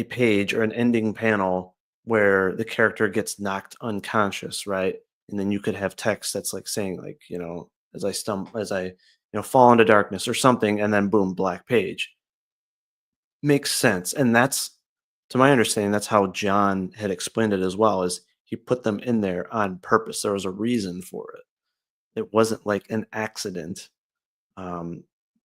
page or an ending panel where the character gets knocked unconscious, right? And then you could have text that's like saying, like, you know, as I, you know, fall into darkness or something, and then boom, black page. Makes sense. And that's, to my understanding, that's how John had explained it as well, is he put them in there on purpose. There was a reason for it. It wasn't like an accident.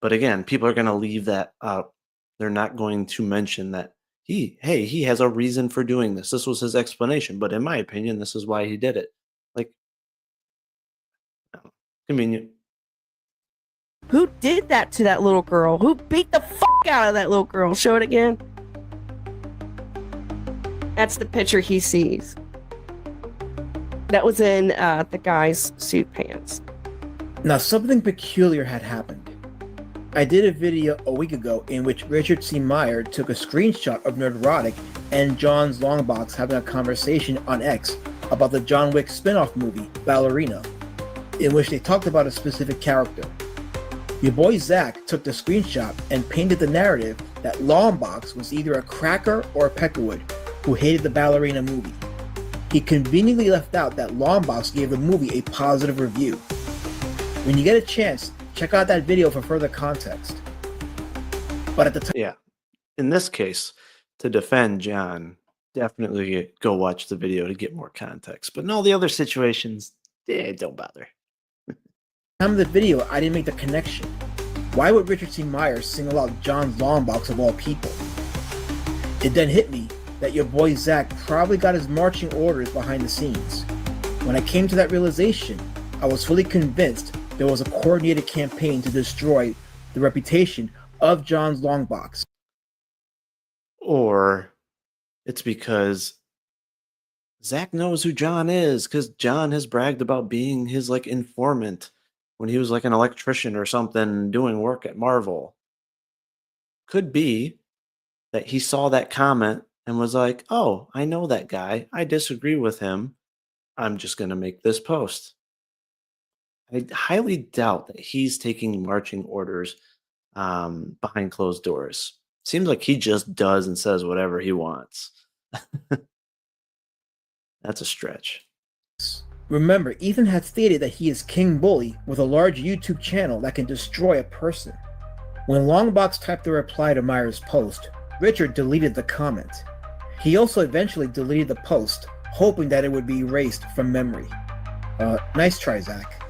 But again, people are going to leave that out. They're not going to mention that he has a reason for doing this. This was his explanation, but in my opinion, this is why he did it. Like, convenient. Who did that to that little girl? Who beat the fuck out of that little girl? Show it again. That's the picture he sees. That was in the guy's suit pants. Now, something peculiar had happened. I did a video a week ago in which Richard C. Meyer took a screenshot of Nerdrotic and John's Longbox having a conversation on X about the John Wick spin-off movie, Ballerina, in which they talked about a specific character. Your boy Zach took the screenshot and painted the narrative that Longbox was either a cracker or a peckerwood who hated the Ballerina movie. He conveniently left out that Longbox gave the movie a positive review. When you get a chance, check out that video for further context. But at the time, Yeah. In this case, to defend John, definitely go watch the video to get more context. But in all the other situations, don't bother. time of the video, I didn't make the connection. Why would Richard C. Myers single out John's Longbox of all people? It then hit me that your boy Zach probably got his marching orders behind the scenes. When I came to that realization, I was fully convinced there was a coordinated campaign to destroy the reputation of John's Longbox. Or it's because Zach knows who John is, because John has bragged about being his like informant when he was like an electrician or something doing work at Marvel. Could be that he saw that comment and was like, oh, I know that guy. I disagree with him. I'm just going to make this post. I highly doubt that he's taking marching orders behind closed doors. Seems like he just does and says whatever he wants. That's a stretch. Remember, Ethan had stated that he is King Bully with a large YouTube channel that can destroy a person. When Longbox typed the reply to Myers' post, Richard deleted the comment. He also eventually deleted the post, hoping that it would be erased from memory. Nice try, Zach.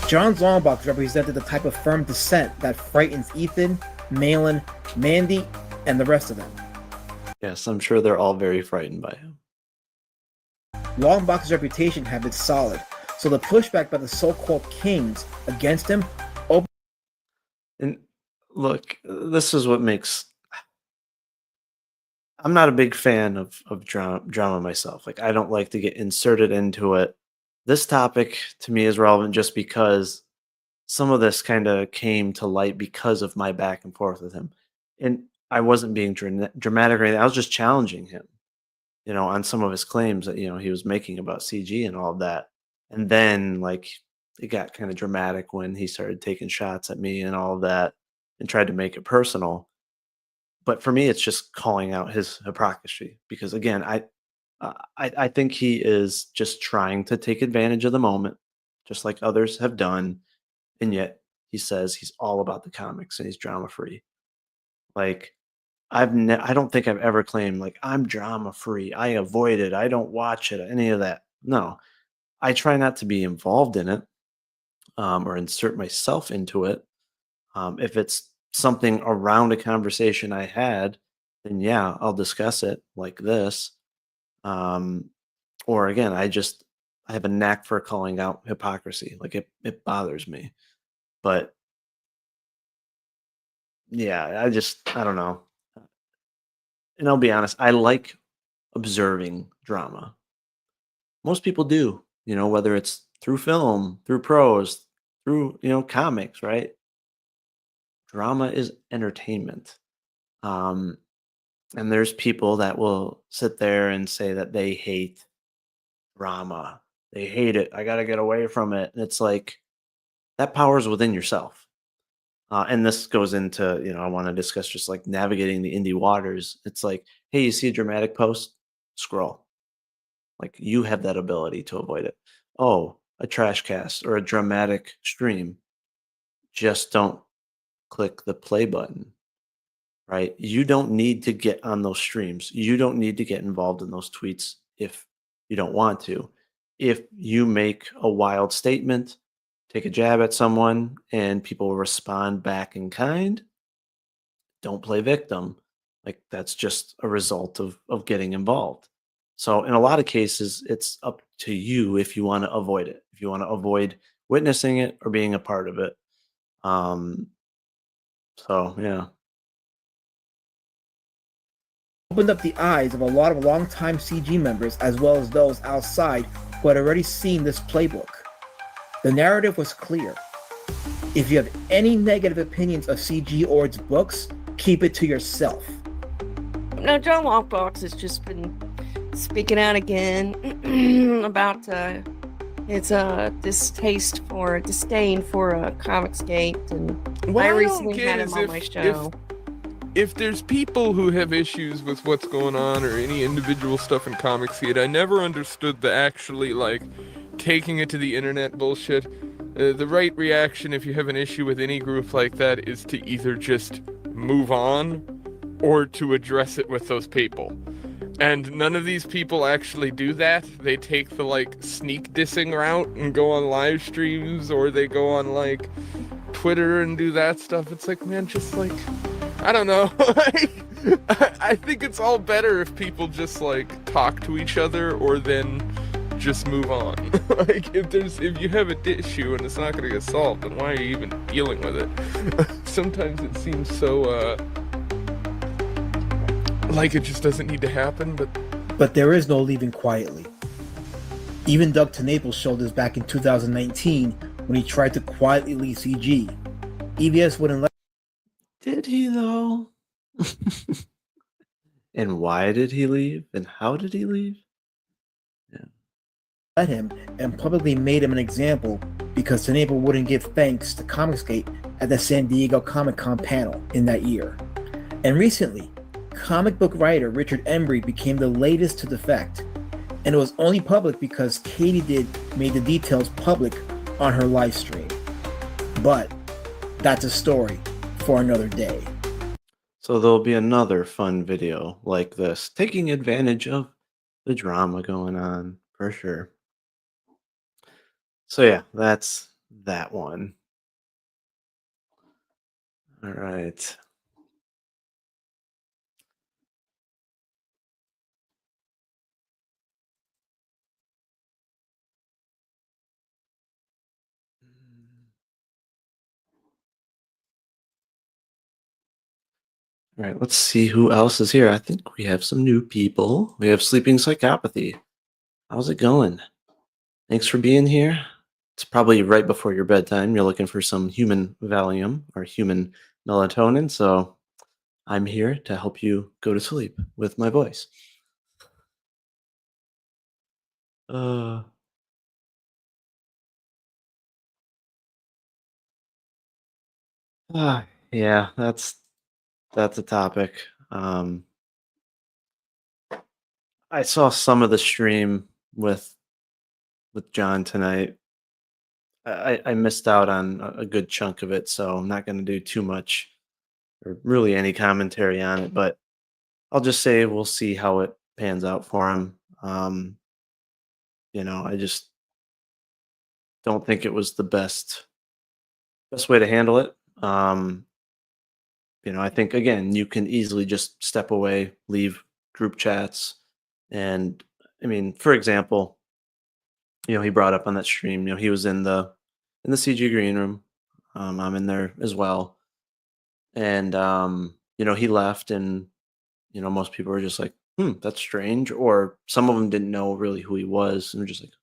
John's Longbox represented the type of firm dissent that frightens Ethan, Malin, Mandy, and the rest of them. Yes, I'm sure they're all very frightened by him. Longbox's reputation had been solid, so the pushback by the so-called kings against him And look, this is what makes. I'm not a big fan of drama myself. Like, I don't like to get inserted into it. This topic to me is relevant just because some of this kind of came to light because of my back and forth with him. And I wasn't being dramatic or anything. I was just challenging him, on some of his claims that, he was making about CG and all of that. And then, like, it got kind of dramatic when he started taking shots at me and all of that and tried to make it personal. But for me, it's just calling out his hypocrisy because, again, I think he is just trying to take advantage of the moment, just like others have done, and yet he says he's all about the comics and he's drama free. Like, I don't think I've ever claimed like I'm drama free. I avoid it. I don't watch it. Any of that. No, I try not to be involved in it or insert myself into it. If it's something around a conversation I had, then yeah, I'll discuss it like this. Or again, I have a knack for calling out hypocrisy. Like it bothers me. But yeah, I don't know. And I'll be honest, I like observing drama. Most people do, whether it's through film, through prose, through, comics, right? Drama is entertainment. And there's people that will sit there and say that they hate drama. They hate it. I got to get away from it. And it's like that power's within yourself. And this goes into, I want to discuss just like navigating the indie waters. It's like, hey, you see a dramatic post? Scroll. Like you have that ability to avoid it. Oh, a trash cast or a dramatic stream. Just don't click the play button, right? You don't need to get on those streams. You don't need to get involved in those tweets if you don't want to. If you make a wild statement take a jab at someone and people respond back in kind, don't play victim. Like that's just a result of getting involved. So in a lot of cases, it's up to you if you want to avoid it, if you want to avoid witnessing it or being a part of it. Um, so yeah. Opened up the eyes of a lot of longtime CG members as well as those outside who had already seen this playbook. The narrative was clear. If you have any negative opinions of CG or its books, keep it to yourself. Now, John Lockbox has just been speaking out again about his disdain for Comicsgate, and What I I don't recently get had him is on my show. if there's people who have issues with what's going on or any individual stuff in Comicsgate, I never understood the actually like taking it to the internet bullshit. The right reaction if you have an issue with any group like that is to either just move on or to address it with those people. And none of these people actually do that. They take the like sneak dissing route and go on live streams, or they go on like Twitter and do that stuff. It's like, man, just like, I don't know. I think it's all better if people just like talk to each other or then just move on. Like if you have an issue and it's not gonna get solved, then why are you even dealing with it? Sometimes it seems so like it just doesn't need to happen, But there is no leaving quietly. Even Doug TeNaples showed this back in 2019 when he tried to quietly leave CG. EVS wouldn't let Did he though? And why did he leave? And how did he leave? him and publicly made him an example because TeNaples wouldn't give thanks to Comicsgate at the San Diego Comic-Con panel in that year. And recently, comic book writer Richard Embry became the latest to defect, and it was only public because Katie made the details public on her live stream. But that's a story for another day. So there'll be another fun video like this, taking advantage of the drama going on for sure. So yeah, that's that one. All right. All right, let's see who else is here. I think we have some new people. We have Sleeping Psychopathy. How's it going? Thanks for being here. It's probably right before your bedtime. You're looking for some human Valium or human melatonin. So I'm here to help you go to sleep with my voice. Uh, yeah, that's a topic. I saw some of the stream with John tonight. I missed out on a good chunk of it, so I'm not going to do too much or really any commentary on it. But I'll just say we'll see how it pans out for him. I just don't think it was the best way to handle it. I think again you can easily just step away, leave group chats, and I mean, for example, he brought up on that stream, he was in the CG green room. I'm in there as well, and he left, and most people were just like, that's strange, or some of them didn't know really who he was, and they're just like,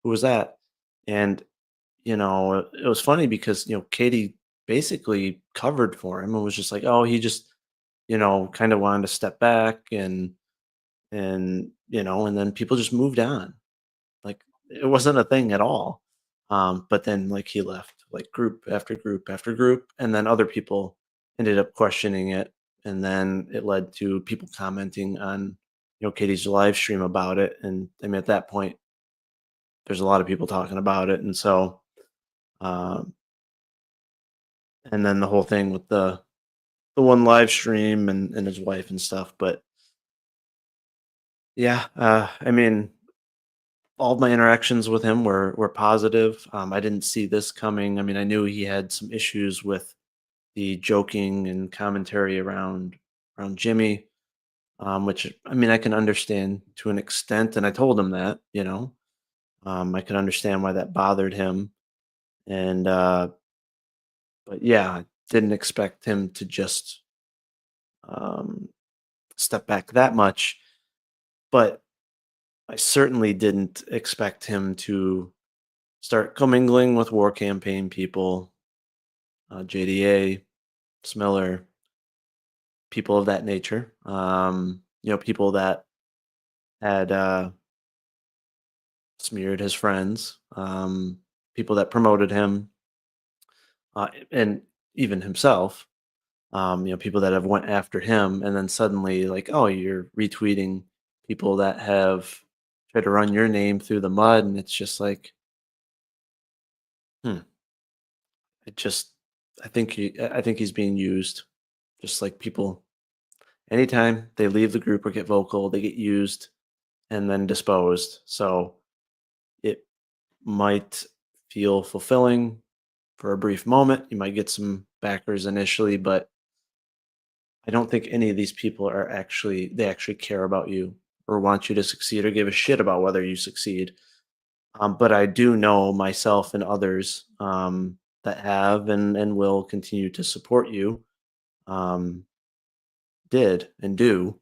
who was that? And it was funny because Katie basically covered for him and was just like, oh, he just kind of wanted to step back, and then people just moved on, like it wasn't a thing at all. But then like he left like group after group after group, and then other people ended up questioning it, and then it led to people commenting on Katie's live stream about it. And I mean, at that point there's a lot of people talking about it, and so and then the whole thing with the one live stream and his wife and stuff. But yeah, I mean, all of my interactions with him were positive. I didn't see this coming. I mean, I knew he had some issues with the joking and commentary around Jimmy, which I mean I can understand to an extent, and I told him that, I can understand why that bothered him, and but yeah, I didn't expect him to just um, step back that much, but I certainly didn't expect him to start commingling with war campaign people, JDA, Smiller, people of that nature. People that had smeared his friends, people that promoted him, and even himself. People that have went after him, and then suddenly, like, oh, you're retweeting people that have tried to run your name through the mud, and it's just like, hmm. It just, I think he's being used, just like people. Anytime they leave the group or get vocal, they get used and then disposed. So it might feel fulfilling for a brief moment. You might get some backers initially, but I don't think any of these people they actually care about you or want you to succeed or give a shit about whether you succeed. But I do know myself and others that have and will continue to support you, um, did and do.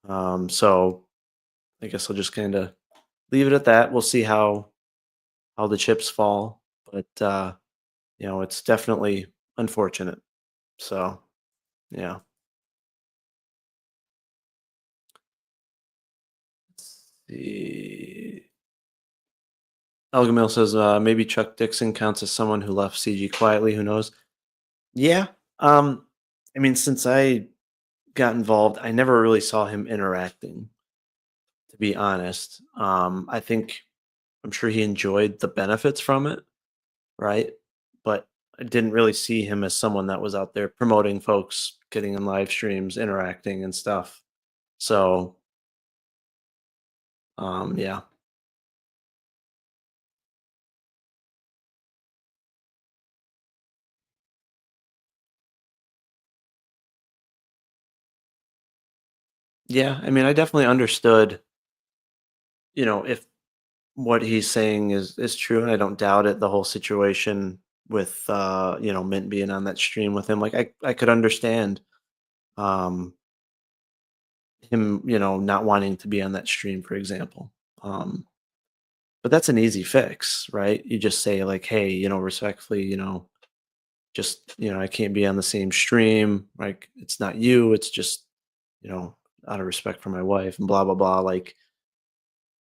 So I guess I'll just kind of leave it at that. We'll see how the chips fall, but it's definitely unfortunate. So yeah. The Elgamil says maybe Chuck Dixon counts as someone who left CG quietly. Who knows? Yeah. I mean, since I got involved, I never really saw him interacting, to be honest. I'm sure he enjoyed the benefits from it, right? But I didn't really see him as someone that was out there promoting folks, getting in live streams, interacting and stuff. So, yeah. Yeah, I mean, I definitely understood, if what he's saying is true, and I don't doubt it. The whole situation with Mint being on that stream with him, like I could understand um him, not wanting to be on that stream, for example. But that's an easy fix, right? You just say like, hey, respectfully, just I can't be on the same stream. Like it's not you, it's just, out of respect for my wife and blah blah blah. Like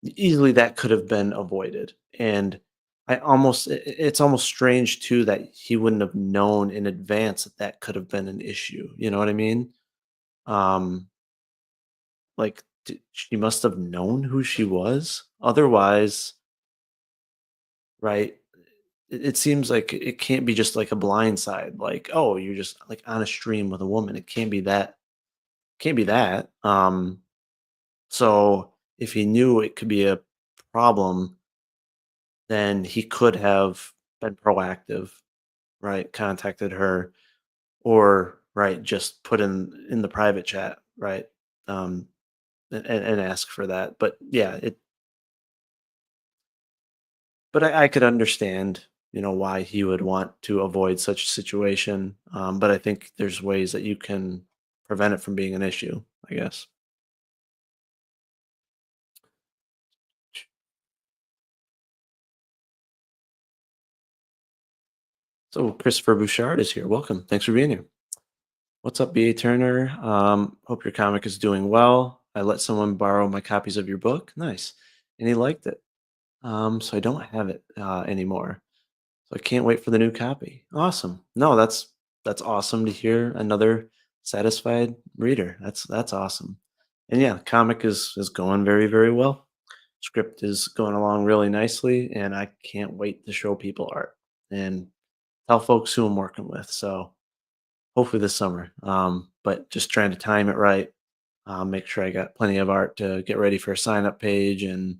easily that could have been avoided. And it's almost strange too that he wouldn't have known in advance that that could have been an issue. You know what I mean? Um, like she must have known who she was. Otherwise, right? It seems like it can't be just like a blind side. Like, oh, you're just like on a stream with a woman. It can't be that. Can't be that. So if he knew it could be a problem, then he could have been proactive, right? Contacted her, or right, just put in the private chat, right? Um, and ask for that. But yeah, but I could understand, why he would want to avoid such a situation. But I think there's ways that you can prevent it from being an issue, I guess. So Christopher Bouchard is here. Welcome. Thanks for being here. What's up, B.A. Turner? Hope your comic is doing well. I let someone borrow my copies of your book. Nice. And he liked it. So I don't have it anymore. So I can't wait for the new copy. Awesome. No, that's awesome to hear. Another satisfied reader. That's awesome. And yeah, comic is going very, very well. Script is going along really nicely, and I can't wait to show people art and tell folks who I'm working with. So hopefully this summer. But just trying to time it right. Make sure I got plenty of art to get ready for a sign up page and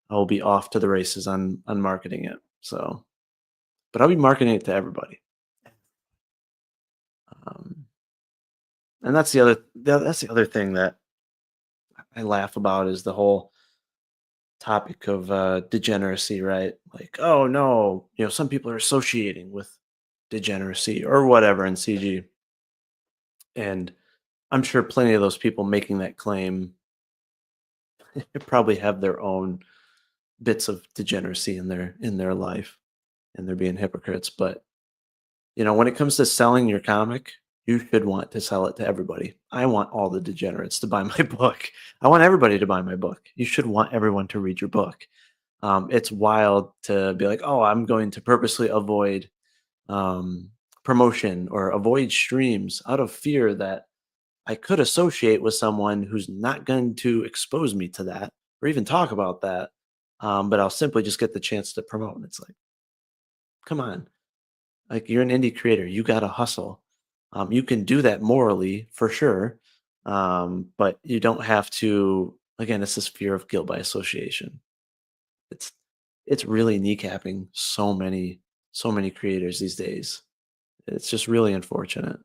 I will be off to the races on marketing it. So, but I'll be marketing it to everybody. Um, and that's that's the other thing that I laugh about is the whole topic of degeneracy, right? Like, oh no, some people are associating with degeneracy or whatever in CG, and I'm sure plenty of those people making that claim probably have their own bits of degeneracy in their life, and they're being hypocrites. But when it comes to selling your comic, you should want to sell it to everybody. I want all the degenerates to buy my book. I want everybody to buy my book. You should want everyone to read your book. It's wild to be like, oh, I'm going to purposely avoid promotion or avoid streams out of fear that I could associate with someone who's not going to expose me to that or even talk about that. But I'll simply just get the chance to promote. And it's like, come on. Like, you're an indie creator, you got to hustle. You can do that morally for sure. But you don't have to, again, it's this fear of guilt by association. It's really kneecapping so many creators these days. It's just really unfortunate.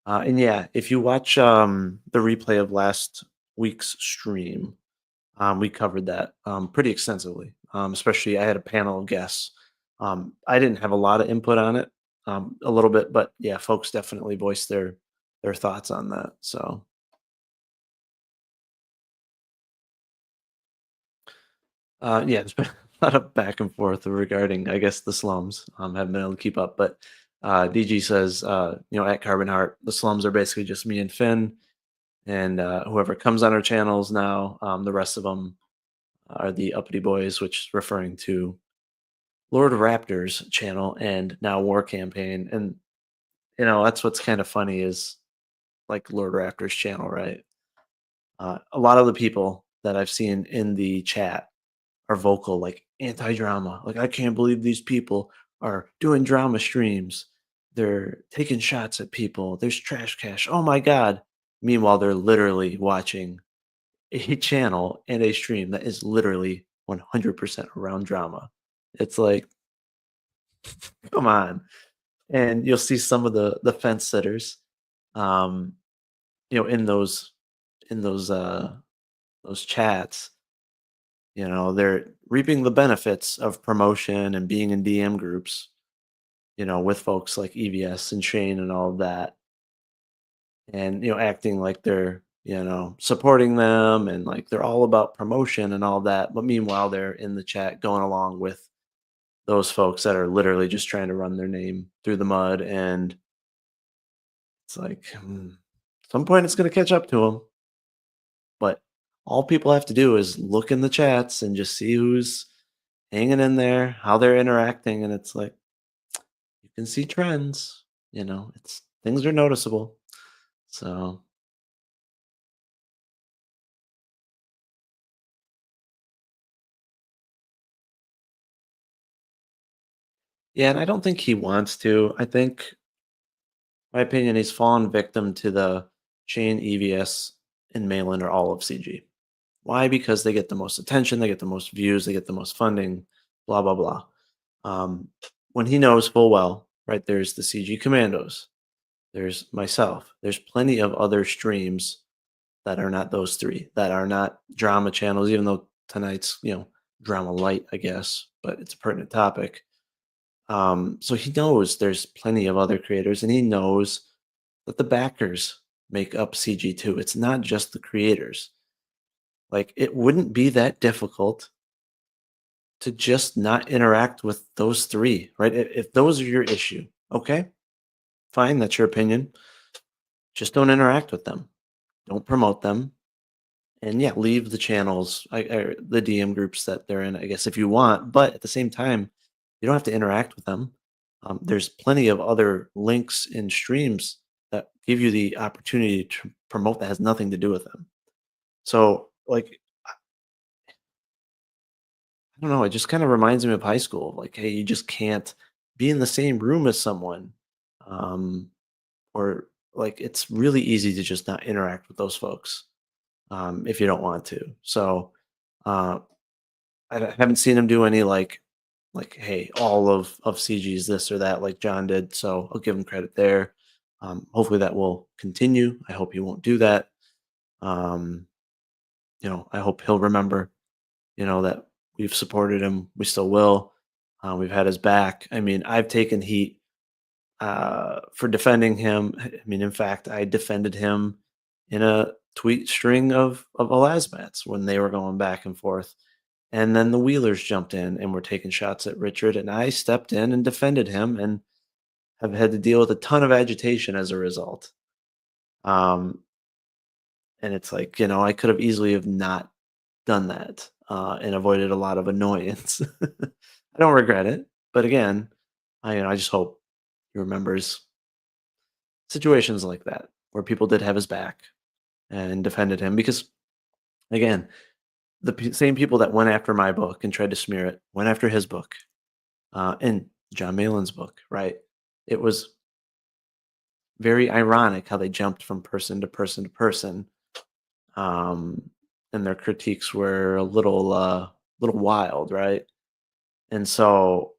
And yeah, if you watch the replay of last week's stream, we covered that pretty extensively. Especially, I had a panel of guests. I didn't have a lot of input on it, a little bit, but yeah, folks definitely voiced their thoughts on that. So yeah, there's been a lot of back and forth regarding, I guess, the slums. Haven't been able to keep up, but DG says, at Carbon Heart, the slums are basically just me and Finn, and whoever comes on our channels now. The rest of them are the uppity boys, which is referring to Lord Raptor's channel and now War Campaign. And that's what's kind of funny is like Lord Raptor's channel, right? A lot of the people that I've seen in the chat are vocal, like anti-drama. Like, I can't believe these people are doing drama streams. They're taking shots at people. There's trash cash. Oh my God. Meanwhile, they're literally watching a channel and a stream that is literally 100% around drama. It's like, come on. And you'll see some of the fence sitters, in those chats. They're reaping the benefits of promotion and being in DM groups, with folks like EVS and Shane and all of that. And, acting like they're, supporting them and like they're all about promotion and all that. But meanwhile, they're in the chat going along with those folks that are literally just trying to run their name through the mud. And it's like, at some point it's going to catch up to them. But all people have to do is look in the chats and just see who's hanging in there, how they're interacting. And it's like, you can see trends, it's things are noticeable. So yeah, and I don't think he wants to. I think, my opinion, he's fallen victim to the Shane, EVS, and Malin are all of CG. Why? Because they get the most attention, they get the most views, they get the most funding, blah, blah, blah. When he knows full well, right, there's the CG Commandos, there's myself, there's plenty of other streams that are not those three, that are not drama channels, even though tonight's, drama light, I guess, but it's a pertinent topic. So he knows there's plenty of other creators, and he knows that the backers make up CG too. It's not just the creators. Like, it wouldn't be that difficult to just not interact with those three, right? If those are your issue, okay, fine, that's your opinion. Just don't interact with them. Don't promote them. And yeah, leave the channels, the DM groups that they're in, I guess, if you want. But at the same time, you don't have to interact with them. There's plenty of other links in streams that give you the opportunity to promote that has nothing to do with them. So, like, I don't know, it just kind of reminds me of high school. Like, hey, you just can't be in the same room as someone. Or like, it's really easy to just not interact with those folks if you don't want to. So Uh, haven't seen him do any like hey, all of CG's this or that like John did. So I'll give him credit there. Hopefully that will continue. I hope he won't do that. Um, I hope he'll remember, that we've supported him. We still will. We've had his back. I mean, I've taken heat for defending him. I mean, in fact, I defended him in a tweet string of Elasmats when they were going back and forth. And then the Wheelers jumped in and were taking shots at Richard, and I stepped in and defended him and have had to deal with a ton of agitation as a result. And it's like, I could have easily have not done that and avoided a lot of annoyance. I don't regret it, but again, I just hope he remembers situations like that where people did have his back and defended him because, again, the same people that went after my book and tried to smear it went after his book and John Malin's book, right? It was very ironic how they jumped from person to person to person, and their critiques were a little wild, right? And so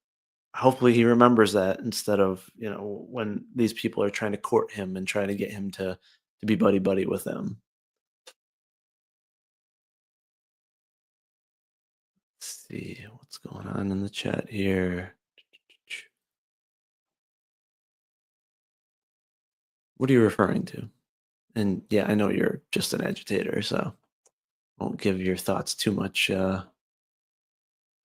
hopefully he remembers that instead of when these people are trying to court him and trying to get him to be buddy buddy with them. Let's see what's going on in the chat here. What are you referring to? And yeah, I know you're just an agitator, so won't give your thoughts too much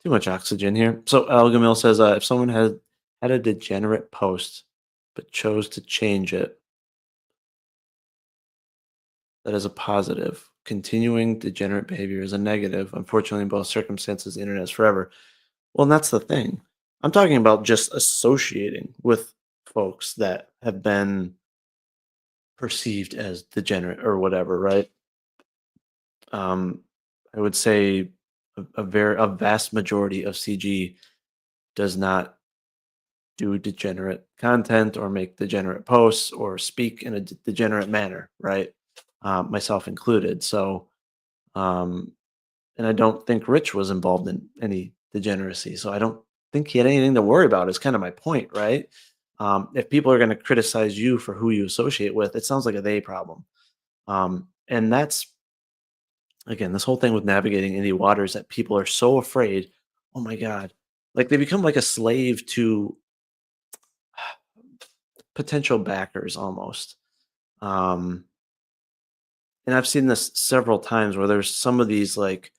oxygen here. So Algamil says if someone had a degenerate post but chose to change it, that is a positive. Continuing degenerate behavior is a negative. Unfortunately, in both circumstances, the internet is forever. Well, and that's the thing. I'm talking about just associating with folks that have been perceived as degenerate or whatever, right? I would say a vast majority of CG does not do degenerate content or make degenerate posts or speak in a degenerate manner, right? Myself included. So, and I don't think Rich was involved in any degeneracy. So I don't think he had anything to worry about, is kind of my point, right? If people are going to criticize you for who you associate with, it sounds like a they problem. And that's, again, this whole thing with navigating indie waters that people are so afraid. Oh my God. Like they become like a slave to potential backers almost. And I've seen this several times where there's some of these like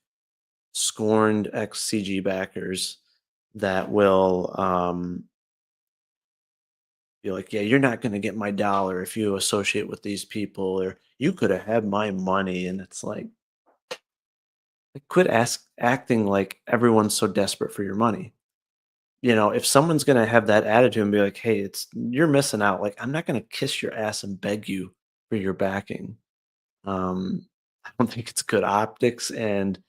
scorned ex-CG backers that will be like, yeah, you're not going to get my dollar if you associate with these people, or you could have had my money. And it's like quit acting like everyone's so desperate for your money. If someone's going to have that attitude and be like, hey, you're missing out. Like, I'm not going to kiss your ass and beg you for your backing. I don't think it's good optics. And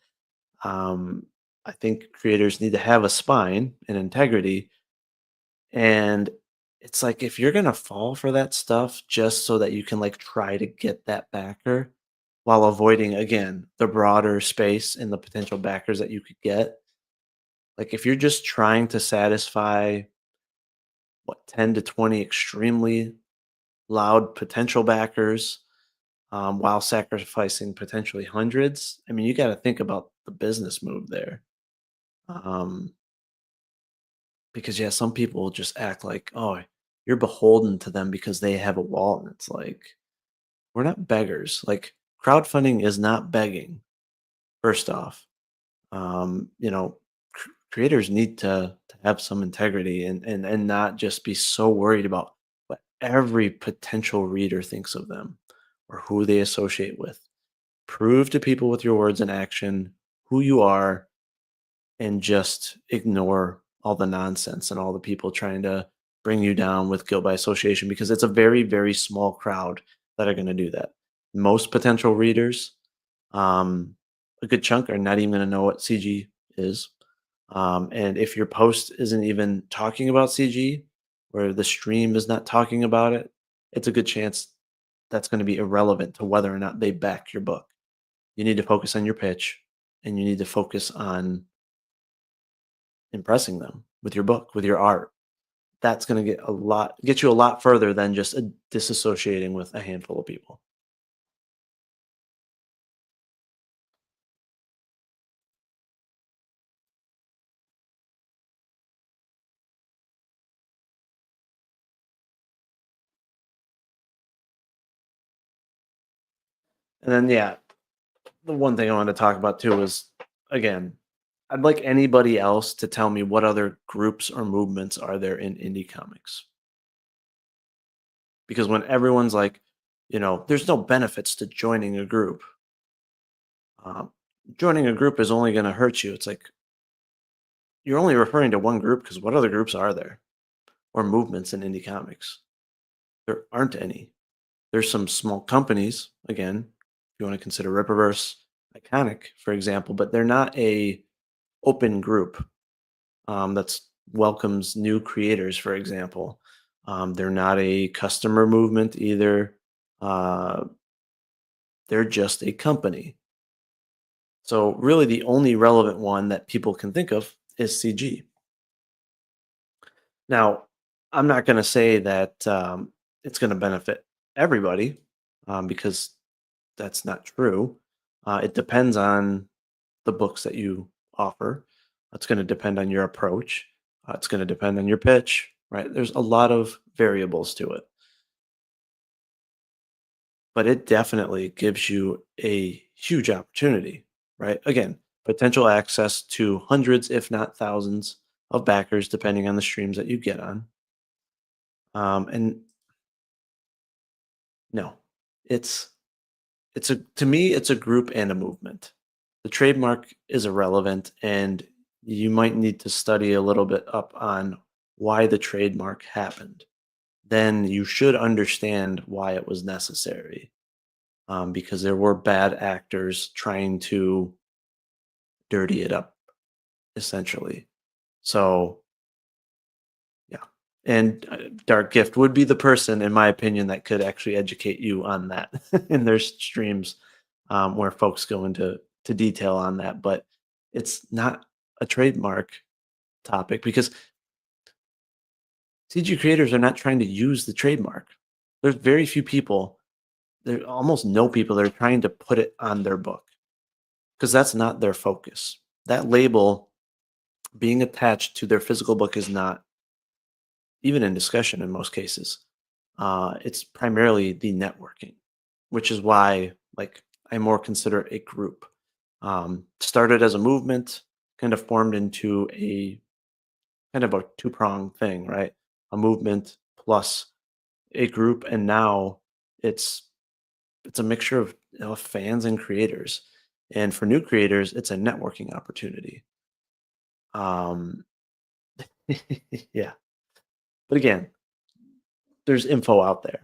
I think creators need to have a spine and integrity. And it's like, if you're going to fall for that stuff just so that you can like try to get that backer while avoiding, again, the broader space and the potential backers that you could get. Like if you're just trying to satisfy 10 to 20 extremely loud potential backers while sacrificing potentially hundreds, I mean, you got to think about the business move there. Because yeah, some people just act like, oh, you're beholden to them because they have a wallet. And it's like, we're not beggars. Like crowdfunding is not begging. First off, creators need to have some integrity and not just be so worried about what every potential reader thinks of them or who they associate with. Prove to people with your words and action who you are, and just ignore all the nonsense and all the people trying to bring you down with guilt by association, because it's a very, very small crowd that are going to do that. Most potential readers, a good chunk, are not even going to know what CG is. And if your post isn't even talking about CG, or the stream is not talking about it, it's a good chance that's going to be irrelevant to whether or not they back your book. You need to focus on your pitch and you need to focus on impressing them with your book, with your art. That's going to get you a lot further than just disassociating with a handful of people. And then, yeah, the one thing I wanted to talk about too is, again, I'd like anybody else to tell me what other groups or movements are there in indie comics. Because when everyone's like, there's no benefits to joining a group. Joining a group is only going to hurt you. It's like you're only referring to one group because what other groups are there or movements in indie comics? There aren't any. There's some small companies, again, if you want to consider Rippaverse, Iconic, for example, but they're not a open group that's welcomes new creators, for example. They're not a customer movement either. They're just a company. So really the only relevant one that people can think of is CG. Now, I'm not going to say that it's going to benefit everybody because that's not true. It depends on the books that you offer. It's going to depend on your approach. It's going to depend on your pitch, right? There's a lot of variables to it. But it definitely gives you a huge opportunity, right? Again, potential access to hundreds, if not thousands, of backers, depending on the streams that you get on. And no, to me, it's a group and a movement. The trademark is irrelevant, and you might need to study a little bit up on why the trademark happened. Then you should understand why it was necessary, because there were bad actors trying to dirty it up, essentially. So, yeah. And Dark Gift would be the person, in my opinion, that could actually educate you on that in their streams, where folks go into detail on that. But it's not a trademark topic because CG creators are not trying to use the trademark. There's very few people, there are almost no people that are trying to put it on their book because that's not their focus. That label being attached to their physical book is not even in discussion in most cases. It's primarily the networking, which is why I more consider a group. Started as a movement, kind of formed into a kind of a two-pronged thing, right? A movement plus a group, and now it's a mixture of fans and creators. And for new creators, it's a networking opportunity. Yeah. But again, there's info out there.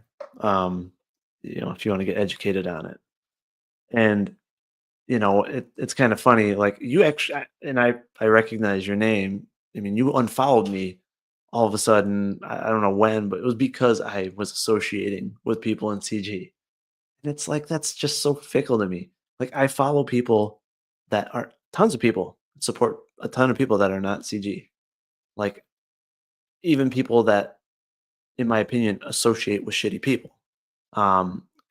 If you want to get educated on it. And it's kind of funny. Like you actually, and I recognize your name. I mean, you unfollowed me all of a sudden. I don't know when, but it was because I was associating with people in CG. And it's like that's just so fickle to me. Like I follow people that are tons of people support a ton of people that are not CG. Like even people that, in my opinion, associate with shitty people.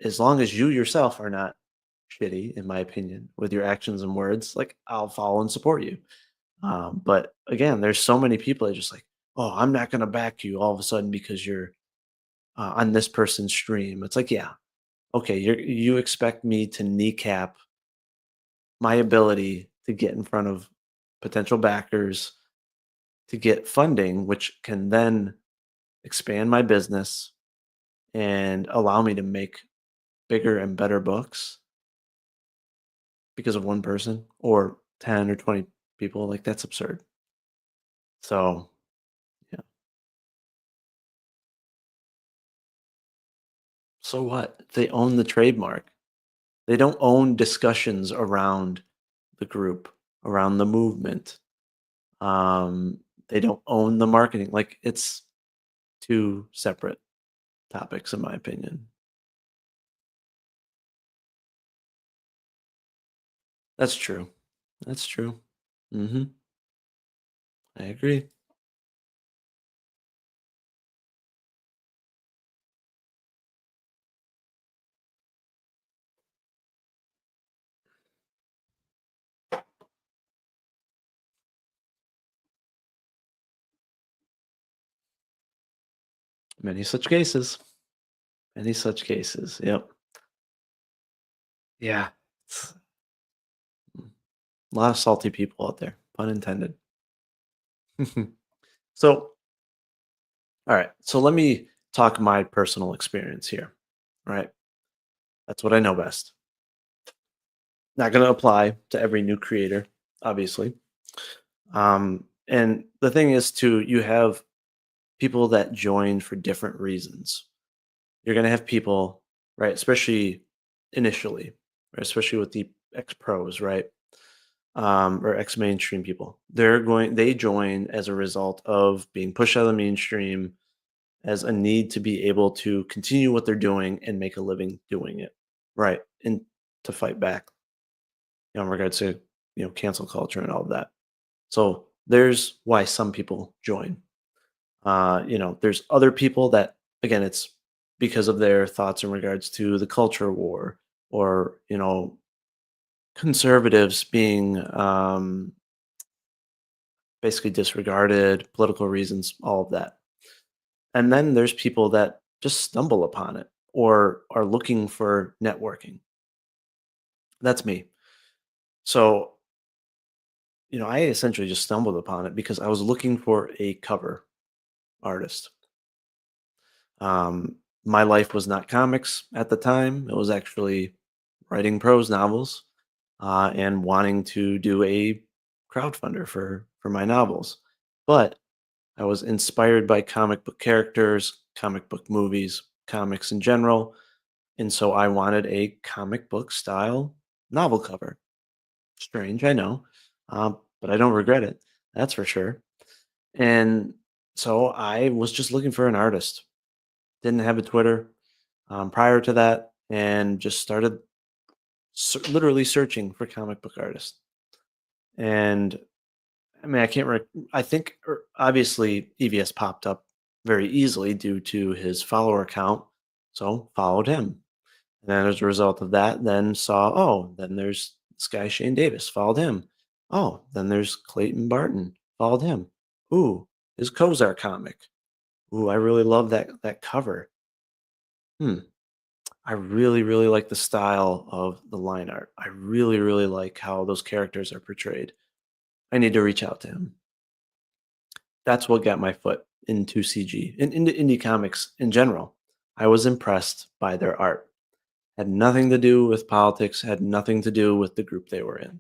As long as you yourself are not shitty, in my opinion, with your actions and words, like I'll follow and support you. But again, there's so many people that are just like, oh, I'm not going to back you all of a sudden because you're on this person's stream. It's like, yeah, okay, you expect me to kneecap my ability to get in front of potential backers to get funding, which can then expand my business and allow me to make bigger and better books because of one person or 10 or 20 people. Like that's absurd. So, yeah. So what? They own the trademark. They don't own discussions around the group, around the movement. They don't own the marketing. Like it's two separate topics, in my opinion. That's true. That's true. Hmm. I agree. Many such cases. Many such cases. Yep. Yeah. It's a lot of salty people out there, pun intended. So, all right. So let me talk my personal experience here. Right. That's what I know best. Not going to apply to every new creator, obviously. And the thing is, too, you have people that join for different reasons. You're going to have people, right, especially initially, right, especially with the ex pros, right, or ex mainstream people. They join as a result of being pushed out of the mainstream, as a need to be able to continue what they're doing and make a living doing it, right, and to fight back, in regards to cancel culture and all of that. So there's why some people join. There's other people that, again, it's because of their thoughts in regards to the culture war, or conservatives being basically disregarded, political reasons, all of that. And then there's people that just stumble upon it or are looking for networking. That's me. So, I essentially just stumbled upon it because I was looking for a cover artist. My life was not comics at the time. It was actually writing prose novels, and wanting to do a crowdfunder for my novels. But I was inspired by comic book characters, comic book movies, comics in general, and so I wanted a comic book style novel cover. Strange, I know, but I don't regret it. That's for sure. And so I was just looking for an artist. Didn't have a Twitter prior to that, and just started literally searching for comic book artists. And I mean, I can't. I think obviously EVS popped up very easily due to his follower count, so followed him. And then as a result of that, then saw, oh, then there's this guy Shane Davis, followed him. Oh, then there's Clayton Barton, followed him. Ooh, his Kozar comic. Ooh, I really love that cover. Hmm. I really, really like the style of the line art. I really, really like how those characters are portrayed. I need to reach out to him. That's what got my foot into CG and into indie comics in general. I was impressed by their art. Had nothing to do with politics, had nothing to do with the group they were in.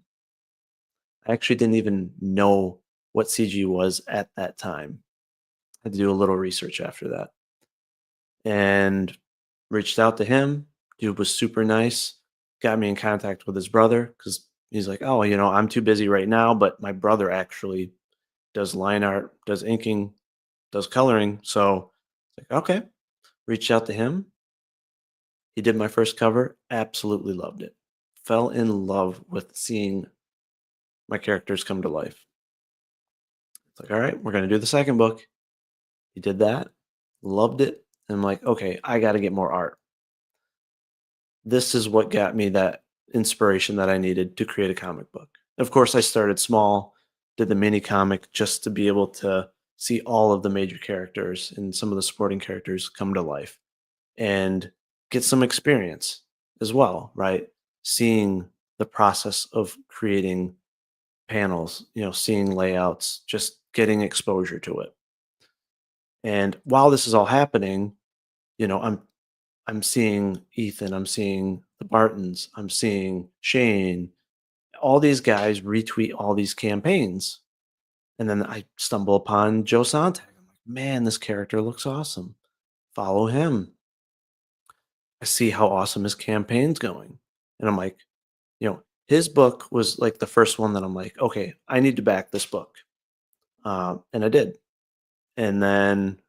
I actually didn't even know what CG was at that time. Had to do a little research after that. And reached out to him. Dude was super nice. Got me in contact with his brother because he's like, oh, I'm too busy right now, but my brother actually does line art, does inking, does coloring. So it's like, okay. Reached out to him. He did my first cover. Absolutely loved it. Fell in love with seeing my characters come to life. It's like, all right, we're going to do the second book. He did that. Loved it. And I'm like, okay, I got to get more art. This is what got me that inspiration that I needed to create a comic book. Of course, I started small, did the mini comic just to be able to see all of the major characters and some of the supporting characters come to life and get some experience as well, right? Seeing the process of creating panels, seeing layouts, just getting exposure to it. And while this is all happening, I'm seeing Ethan, I'm seeing the Bartons, I'm seeing Shane, all these guys retweet all these campaigns. And then I stumble upon Joe Sontag. I'm like, man, this character looks awesome. Follow him. I see how awesome his campaign's going. And I'm like, his book was like the first one that I'm like, okay, I need to back this book. And I did. And then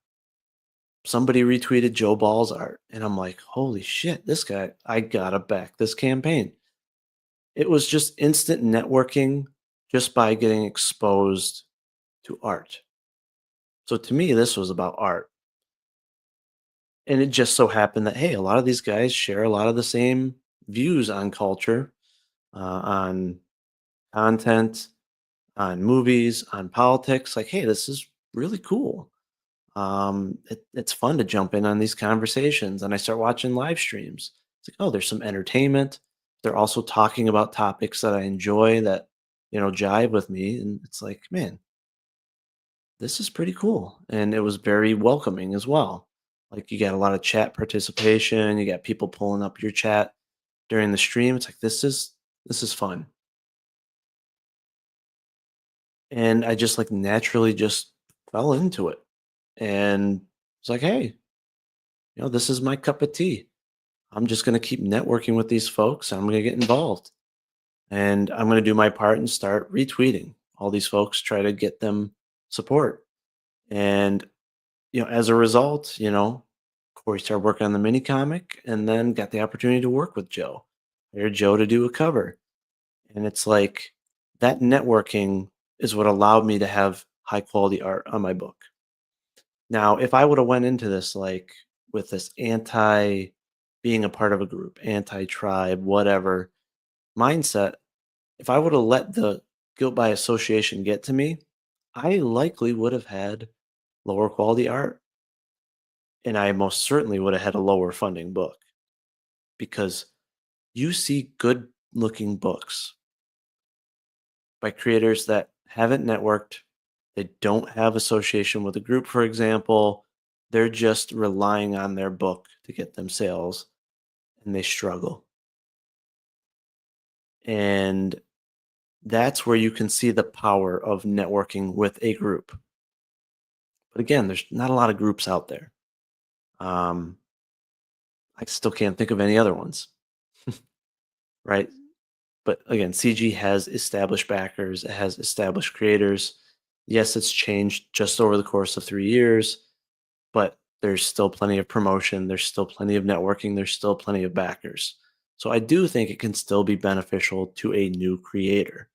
somebody retweeted Joe Ball's art. And I'm like, holy shit, this guy, I gotta back this campaign. It was just instant networking just by getting exposed to art. So to me, this was about art. And it just so happened that, hey, a lot of these guys share a lot of the same views on culture, on content, on movies, on politics. Like, hey, this is really cool. It's fun to jump in on these conversations. And I start watching live streams. It's like, oh, there's some entertainment. They're also talking about topics that I enjoy that, jive with me. And it's like, man, this is pretty cool. And it was very welcoming as well. Like, you got a lot of chat participation, you got people pulling up your chat during the stream. It's like, this is fun. And I just like naturally just fell into it. And it's like, hey, this is my cup of tea. I'm just going to keep networking with these folks. I'm going to get involved. And I'm going to do my part and start retweeting all these folks, try to get them support. And, as a result, Corey started working on the mini comic and then got the opportunity to work with Joe. Hired Joe to do a cover. And it's like that networking is what allowed me to have high quality art on my book. Now, if I would have went into this like with this anti being a part of a group, anti tribe, whatever mindset, if I would have let the guilt by association get to me, I likely would have had lower quality art. And I most certainly would have had a lower funding book because you see good looking books by creators that haven't networked, they don't have association with a group, for example. They're just relying on their book to get them sales and they struggle. And that's where you can see the power of networking with a group. But again, there's not a lot of groups out there. I still can't think of any other ones, right? But again, CG has established backers, it has established creators. Yes, it's changed just over the course of 3 years, but there's still plenty of promotion, there's still plenty of networking, there's still plenty of backers. So I do think it can still be beneficial to a new creator.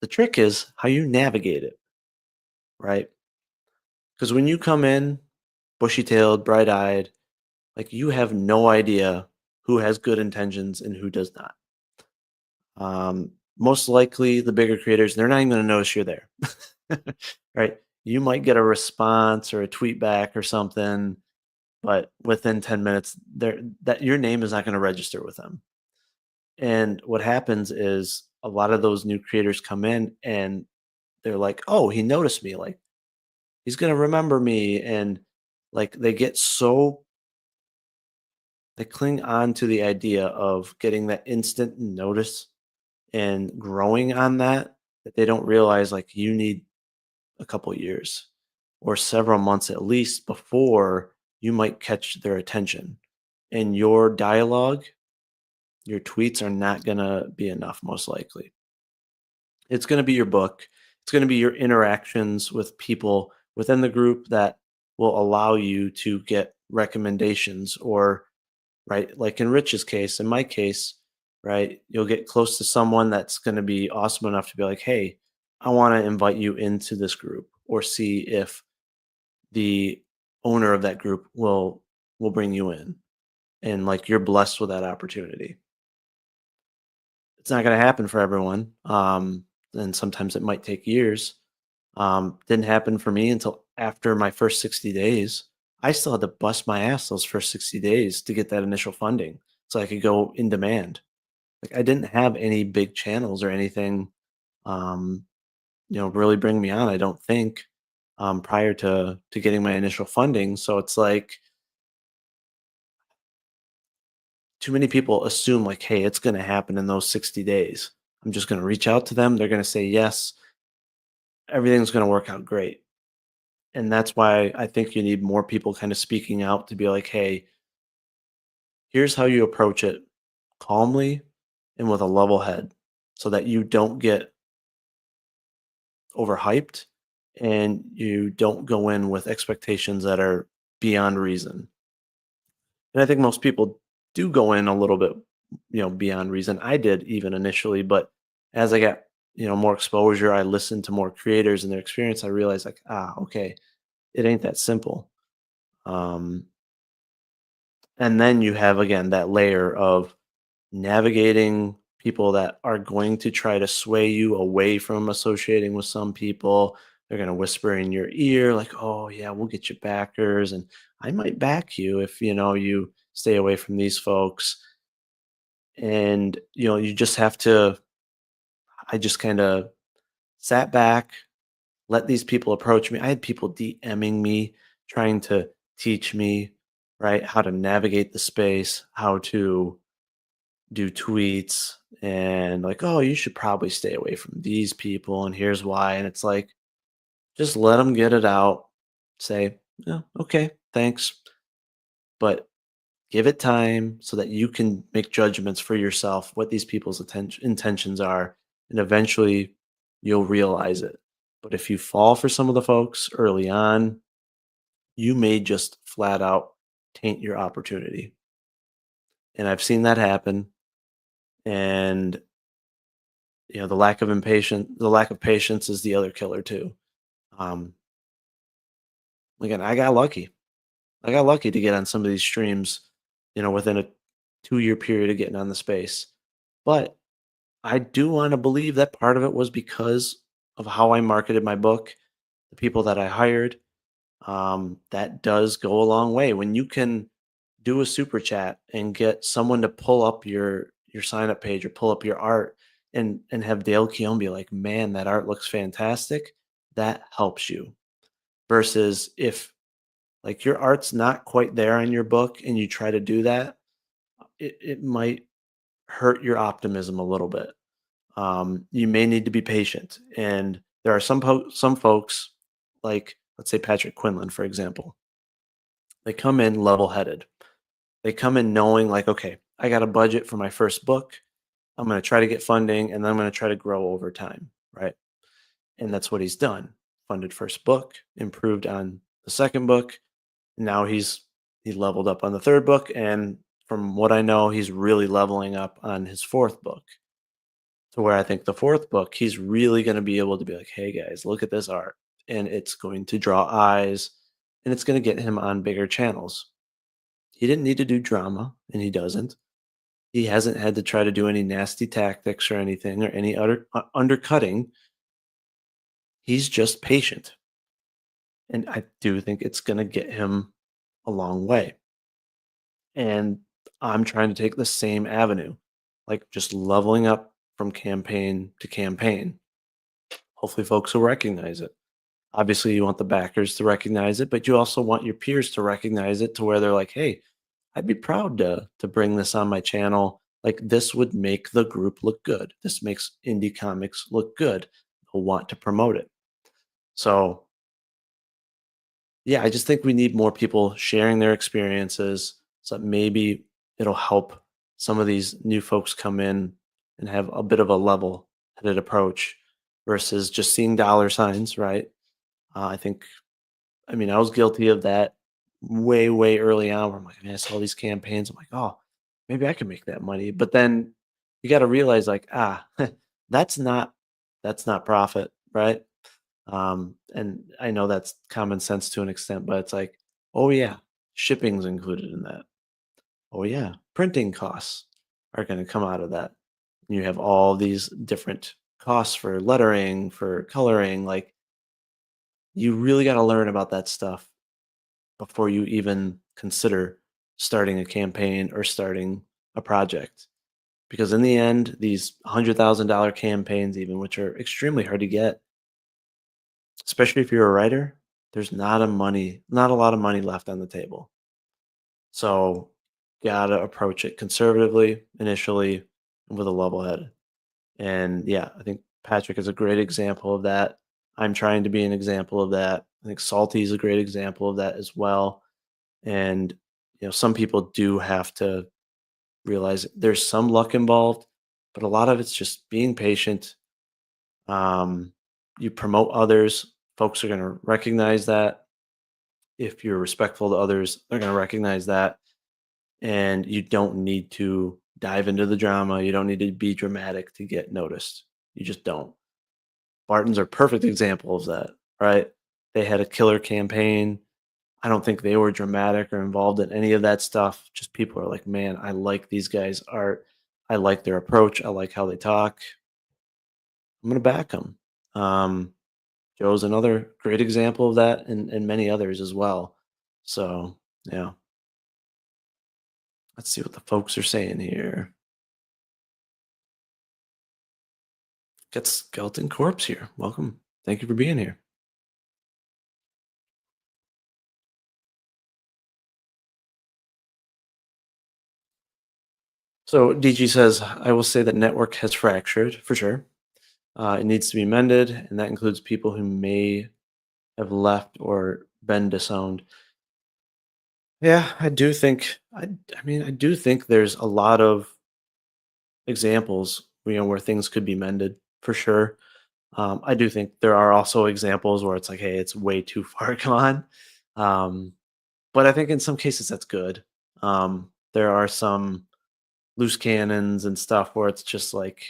The trick is how you navigate it, right? Because when you come in bushy-tailed, bright-eyed, like you have no idea who has good intentions and who does not. Most likely the bigger creators, they're not even going to notice you're there. Right? You might get a response or a tweet back or something, but within 10 minutes, that your name is not going to register with them. And what happens is a lot of those new creators come in and they're like, oh, he noticed me. Like, he's going to remember me. And like, they cling on to the idea of getting that instant notice and growing on that they don't realize like you need a couple years or several months at least before you might catch their attention. And your dialogue, your tweets are not going to be enough, most likely. It's going to be your book. It's going to be your interactions with people within the group that will allow you to get recommendations or, right, like in Rich's case, in my case, right, you'll get close to someone that's going to be awesome enough to be like, hey, I want to invite you into this group or see if the owner of that group will bring you in. And like you're blessed with that opportunity. It's not going to happen for everyone. And sometimes it might take years. Didn't happen for me until after my first 60 days. I still had to bust my ass those first 60 days to get that initial funding so I could go in demand. Like I didn't have any big channels or anything, really bring me on, I don't think, prior to getting my initial funding. So it's like too many people assume like, hey, it's going to happen in those 60 days. I'm just going to reach out to them. They're going to say yes. Everything's going to work out great. And that's why I think you need more people kind of speaking out to be like, hey, here's how you approach it calmly and with a level head so that you don't get overhyped and you don't go in with expectations that are beyond reason. And I think most people do go in a little bit, beyond reason. I did even initially, but as I got more exposure, I listened to more creators and their experience, I realized like, okay, it ain't that simple. Um, and then you have again that layer of navigating people that are going to try to sway you away from associating with some people. They're going to whisper in your ear like, "Oh yeah, we'll get you backers and I might back you if, you stay away from these folks." And, you just have to I just kind of sat back, let these people approach me. I had people DMing me trying to teach me, right, how to navigate the space, how to do tweets and like, "Oh, you should probably stay away from these people and here's why." And it's like, just let them get it out. Say, "Yeah, okay, thanks." But give it time so that you can make judgments for yourself what these people's intentions are, and eventually you'll realize it. But if you fall for some of the folks early on, you may just flat out taint your opportunity. And I've seen that happen. And the lack of patience is the other killer too. Um, again, I got lucky. I got lucky to get on some of these streams, within a 2-year period of getting on the space. But I do want to believe that part of it was because of how I marketed my book, the people that I hired. That does go a long way when you can do a super chat and get someone to pull up your sign up page or pull up your art and have Dale Keown be like, "Man, that art looks fantastic." That helps you. Versus if like your art's not quite there on your book and you try to do that, it might hurt your optimism a little bit. You may need to be patient. And there are some folks, like let's say Patrick Quinlan, for example. They come in level headed. They come in knowing like, okay, I got a budget for my first book. I'm going to try to get funding and then I'm going to try to grow over time, right? And that's what he's done. Funded first book, improved on the second book. Now he leveled up on the third book, and from what I know, he's really leveling up on his fourth book. To where I think the fourth book, he's really going to be able to be like, "Hey guys, look at this art," and it's going to draw eyes, and it's going to get him on bigger channels. He didn't need to do drama, and he doesn't. He hasn't had to try to do any nasty tactics or anything or any other undercutting. He's just patient. And I do think it's going to get him a long way. And I'm trying to take the same avenue, like just leveling up from campaign to campaign. Hopefully, folks will recognize it. Obviously, you want the backers to recognize it, but you also want your peers to recognize it to where they're like, "Hey, I'd be proud to bring this on my channel. Like this would make the group look good. This makes indie comics look good. They'll want to promote it." So yeah, I just think we need more people sharing their experiences so that maybe it'll help some of these new folks come in and have a bit of a level headed approach versus just seeing dollar signs, right? I mean, I was guilty of that way, way early on where I'm like, man, I saw these campaigns. I'm like, oh, maybe I can make that money. But then you got to realize like, that's not, that's not profit, right? And I know that's common sense to an extent, but it's like, oh yeah, shipping's included in that. Oh yeah, printing costs are going to come out of that. You have all these different costs for lettering, for coloring. Like you really got to learn about that stuff before you even consider starting a campaign or starting a project. Because in the end, these $100,000 campaigns, even which are extremely hard to get, especially if you're a writer, there's not a lot of money left on the table. So gotta approach it conservatively initially and with a level head. And yeah, I think Patrick is a great example of that. I'm trying to be an example of that. I think Salty is a great example of that as well. And some people do have to realize there's some luck involved, but a lot of it's just being patient. You promote others, folks are going to recognize that. If you're respectful to others, they're going to recognize that. And you don't need to dive into the drama. You don't need to be dramatic to get noticed. You just don't. Barton's are a perfect example of that, right? They had a killer campaign. I don't think they were dramatic or involved in any of that stuff. Just people are like, man, I like these guys' art. I like their approach. I like how they talk. I'm gonna back them. Joe's another great example of that, and many others as well. So yeah, let's see what the folks are saying here. Got Skeleton Corpse here. Welcome. Thank you for being here. So DG says, I will say that network has fractured for sure. It needs to be mended, and that includes people who may have left or been disowned. Yeah, I do think I do think there's a lot of examples, where things could be mended for sure. I do think there are also examples where it's like, hey, it's way too far gone. Um, but I think in some cases that's good. There are some loose cannons and stuff where it's just like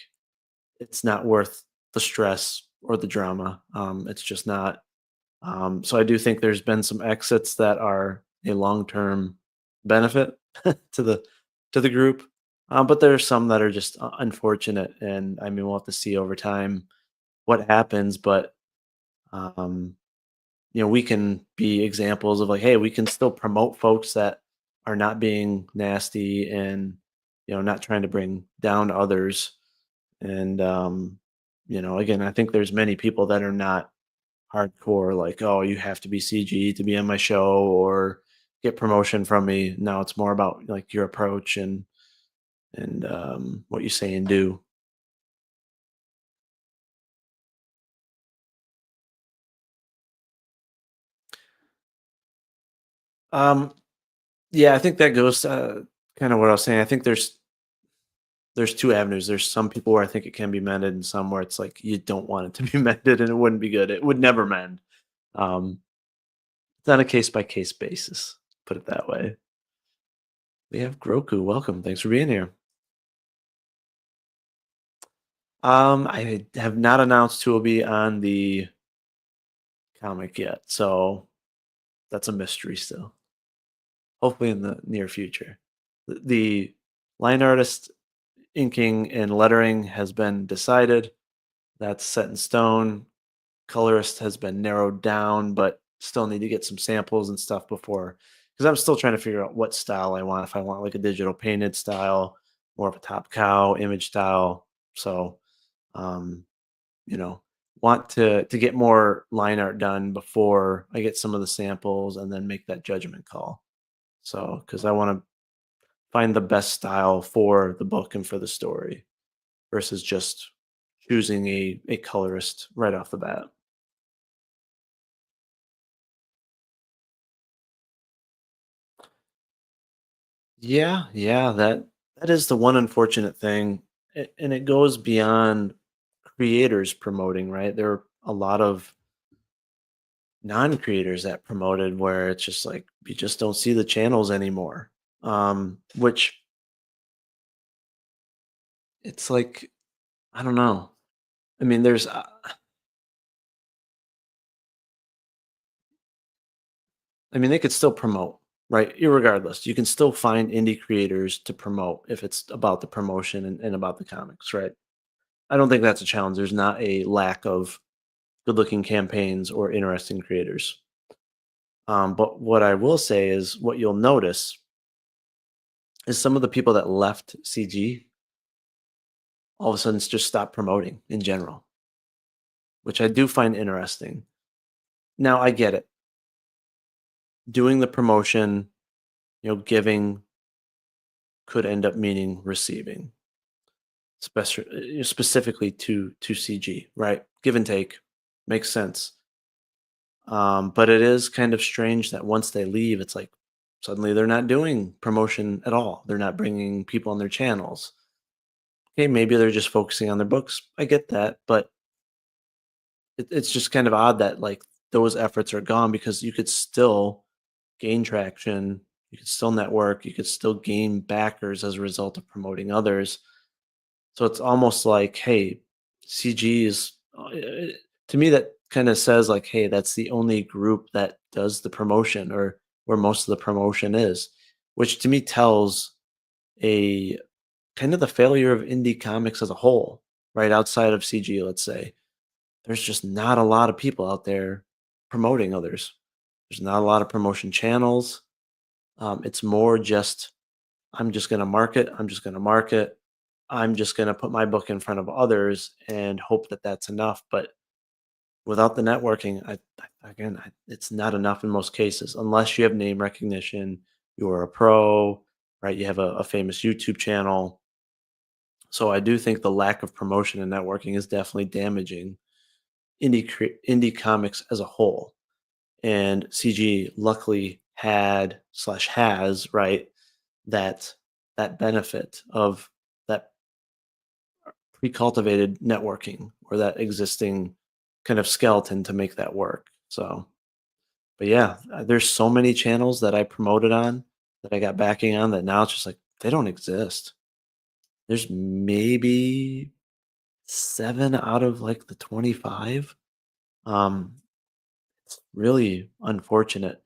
it's not worth the stress or the drama. It's just not. So I do think there's been some exits that are a long-term benefit to the group, but there are some that are just unfortunate, and I mean we'll have to see over time what happens. But um, we can be examples of like, hey, we can still promote folks that are not being nasty and not trying to bring down others. And again, I think there's many people that are not hardcore, like, oh, you have to be CG to be on my show or get promotion from me. Now it's more about like your approach and what you say and do. Um, yeah, I think that goes kind of what I was saying. I think there's two avenues. There's some people where I think it can be mended, and some where it's like you don't want it to be mended, and it wouldn't be good. It would never mend. Um, it's on a case by case basis. Put it that way. We have Groku. Welcome. Thanks for being here. I have not announced who will be on the comic yet, so that's a mystery still. Hopefully in the near future. The line artist inking and lettering has been decided. That's set in stone. Colorist has been narrowed down, but still need to get some samples and stuff before, because I'm still trying to figure out what style I want. If I want like a digital painted style, more of a top cow image style. So um, want to get more line art done before I get some of the samples and then make that judgment call. So, because I want to find the best style for the book and for the story versus just choosing a colorist right off the bat. Yeah, that is the one unfortunate thing, and it goes beyond creators promoting, right? There are a lot of non-creators that promoted where it's just like you just don't see the channels anymore. Which it's like I don't know. I mean, there's they could still promote, right? Irregardless, you can still find indie creators to promote if it's about the promotion and about the comics, right? I don't think that's a challenge. There's not a lack of good looking campaigns or interesting creators. But what I will say is what you'll notice is some of the people that left CG all of a sudden just stopped promoting in general, which I do find interesting. Now I get it. Doing the promotion, giving could end up meaning receiving, specifically to CG, right? Give and take makes sense. But it is kind of strange that once they leave, it's like suddenly they're not doing promotion at all. They're not bringing people on their channels. Okay, maybe they're just focusing on their books. I get that, but it's just kind of odd that like those efforts are gone because you could still gain traction, you could still network, you could still gain backers as a result of promoting others. So it's almost like, hey, CG is to me that kind of says like, hey, that's the only group that does the promotion or where most of the promotion is, which to me tells a kind of the failure of indie comics as a whole, right? Outside of CG, let's say, there's just not a lot of people out there promoting others. There's not a lot of promotion channels. It's more just, I'm just going to market. I'm just going to market. I'm just going to put my book in front of others and hope that that's enough. But without the networking, it's not enough in most cases, unless you have name recognition, you're a pro, right? You have a famous YouTube channel. So I do think the lack of promotion and networking is definitely damaging indie comics as a whole. And CG luckily had slash has, right, that that benefit of that pre-cultivated networking or that existing kind of skeleton to make that work. So, but yeah, there's so many channels that I promoted on that I got backing on that now it's just like they don't exist. There's maybe 7 out of like the 25. It's really unfortunate.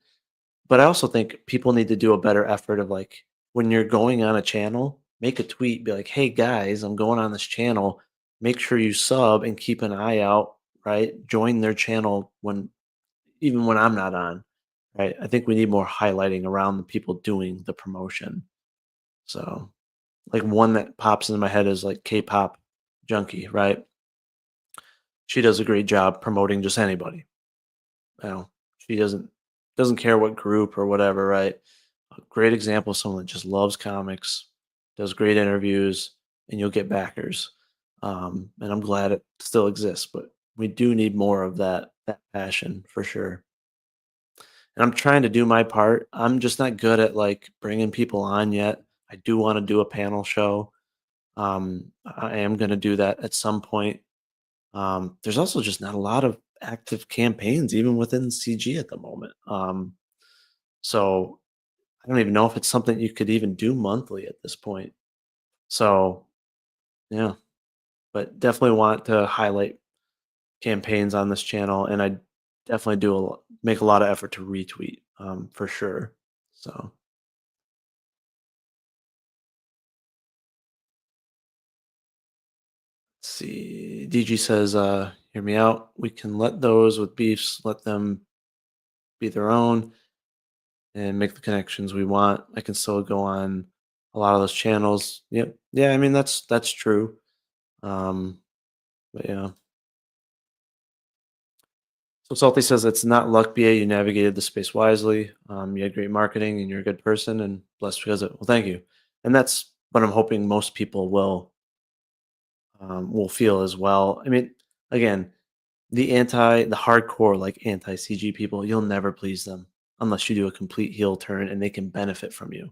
But I also think people need to do a better effort of like when you're going on a channel, make a tweet, be like, "Hey guys, I'm going on this channel. Make sure you sub and keep an eye out, right? Join their channel when even when I'm not on." Right? I think we need more highlighting around the people doing the promotion. So, like one that pops into my head is like K-pop junkie, right? She does a great job promoting just anybody. You know, she doesn't care what group or whatever, right? A great example of someone that just loves comics, does great interviews, and you'll get backers. And I'm glad it still exists, but we do need more of that passion for sure. And I'm trying to do my part. I'm just not good at like bringing people on yet. I do want to do a panel show. I am going to do that at some point. There's also just not a lot of active campaigns, even within CG at the moment. So I don't even know if it's something you could even do monthly at this point. So yeah, but definitely want to highlight campaigns on this channel, and I definitely make a lot of effort to retweet for sure. So let's see. DG says, "Hear me out. We can let those with beefs let them be their own and make the connections we want. I can still go on a lot of those channels." Yep. Yeah, I mean that's true. But yeah. So Salty says it's not luck, BA. You navigated the space wisely. You had great marketing, and you're a good person, and blessed because of it. Well, thank you. And that's what I'm hoping most people will feel as well. I mean, again, the hardcore like anti CG people, you'll never please them unless you do a complete heel turn and they can benefit from you.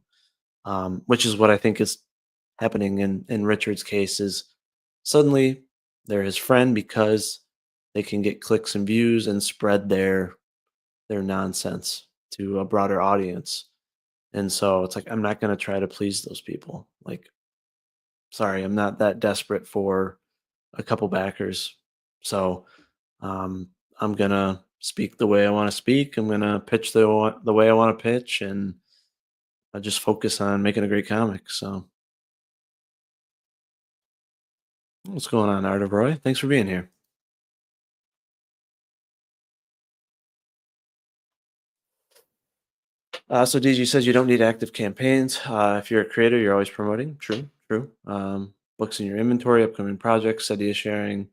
Which is what I think is happening in Richard's case. Is suddenly they're his friend because they can get clicks and views and spread their nonsense to a broader audience. And so it's like I'm not going to try to please those people. Like, sorry, I'm not that desperate for a couple backers. So I'm gonna speak the way I want to speak. I'm gonna pitch the way I want to pitch, and I just focus on making a great comic. So what's going on, Art of Roy? Thanks for being here. So DG says you don't need active campaigns. If you're a creator, you're always promoting. True, true. Books in your inventory, upcoming projects, idea sharing.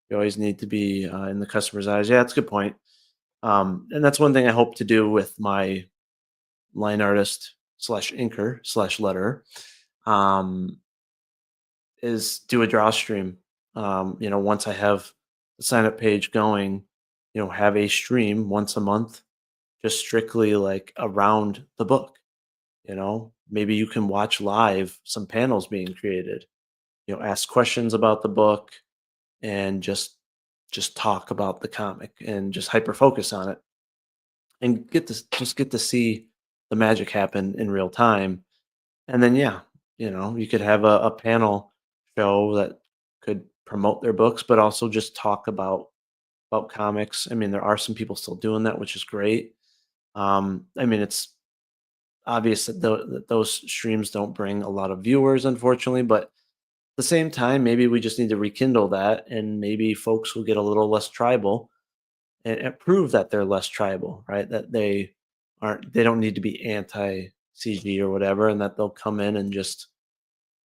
You always need to be in the customer's eyes. Yeah, that's a good point. And that's one thing I hope to do with my line artist slash inker slash letterer is do a draw stream. Once I have the sign up page going, have a stream once a month, just strictly like around the book. Maybe you can watch live some panels being created, ask questions about the book and just talk about the comic and just hyper focus on it and get to see the magic happen in real time. And then yeah, you could have a panel show that could promote their books, but also just talk about comics. I mean, there are some people still doing that, which is great. I mean, it's obvious that, that those streams don't bring a lot of viewers, unfortunately, but at the same time, maybe we just need to rekindle that, and maybe folks will get a little less tribal and prove that they're less tribal, right? That they don't need to be anti CG or whatever, and that they'll come in and just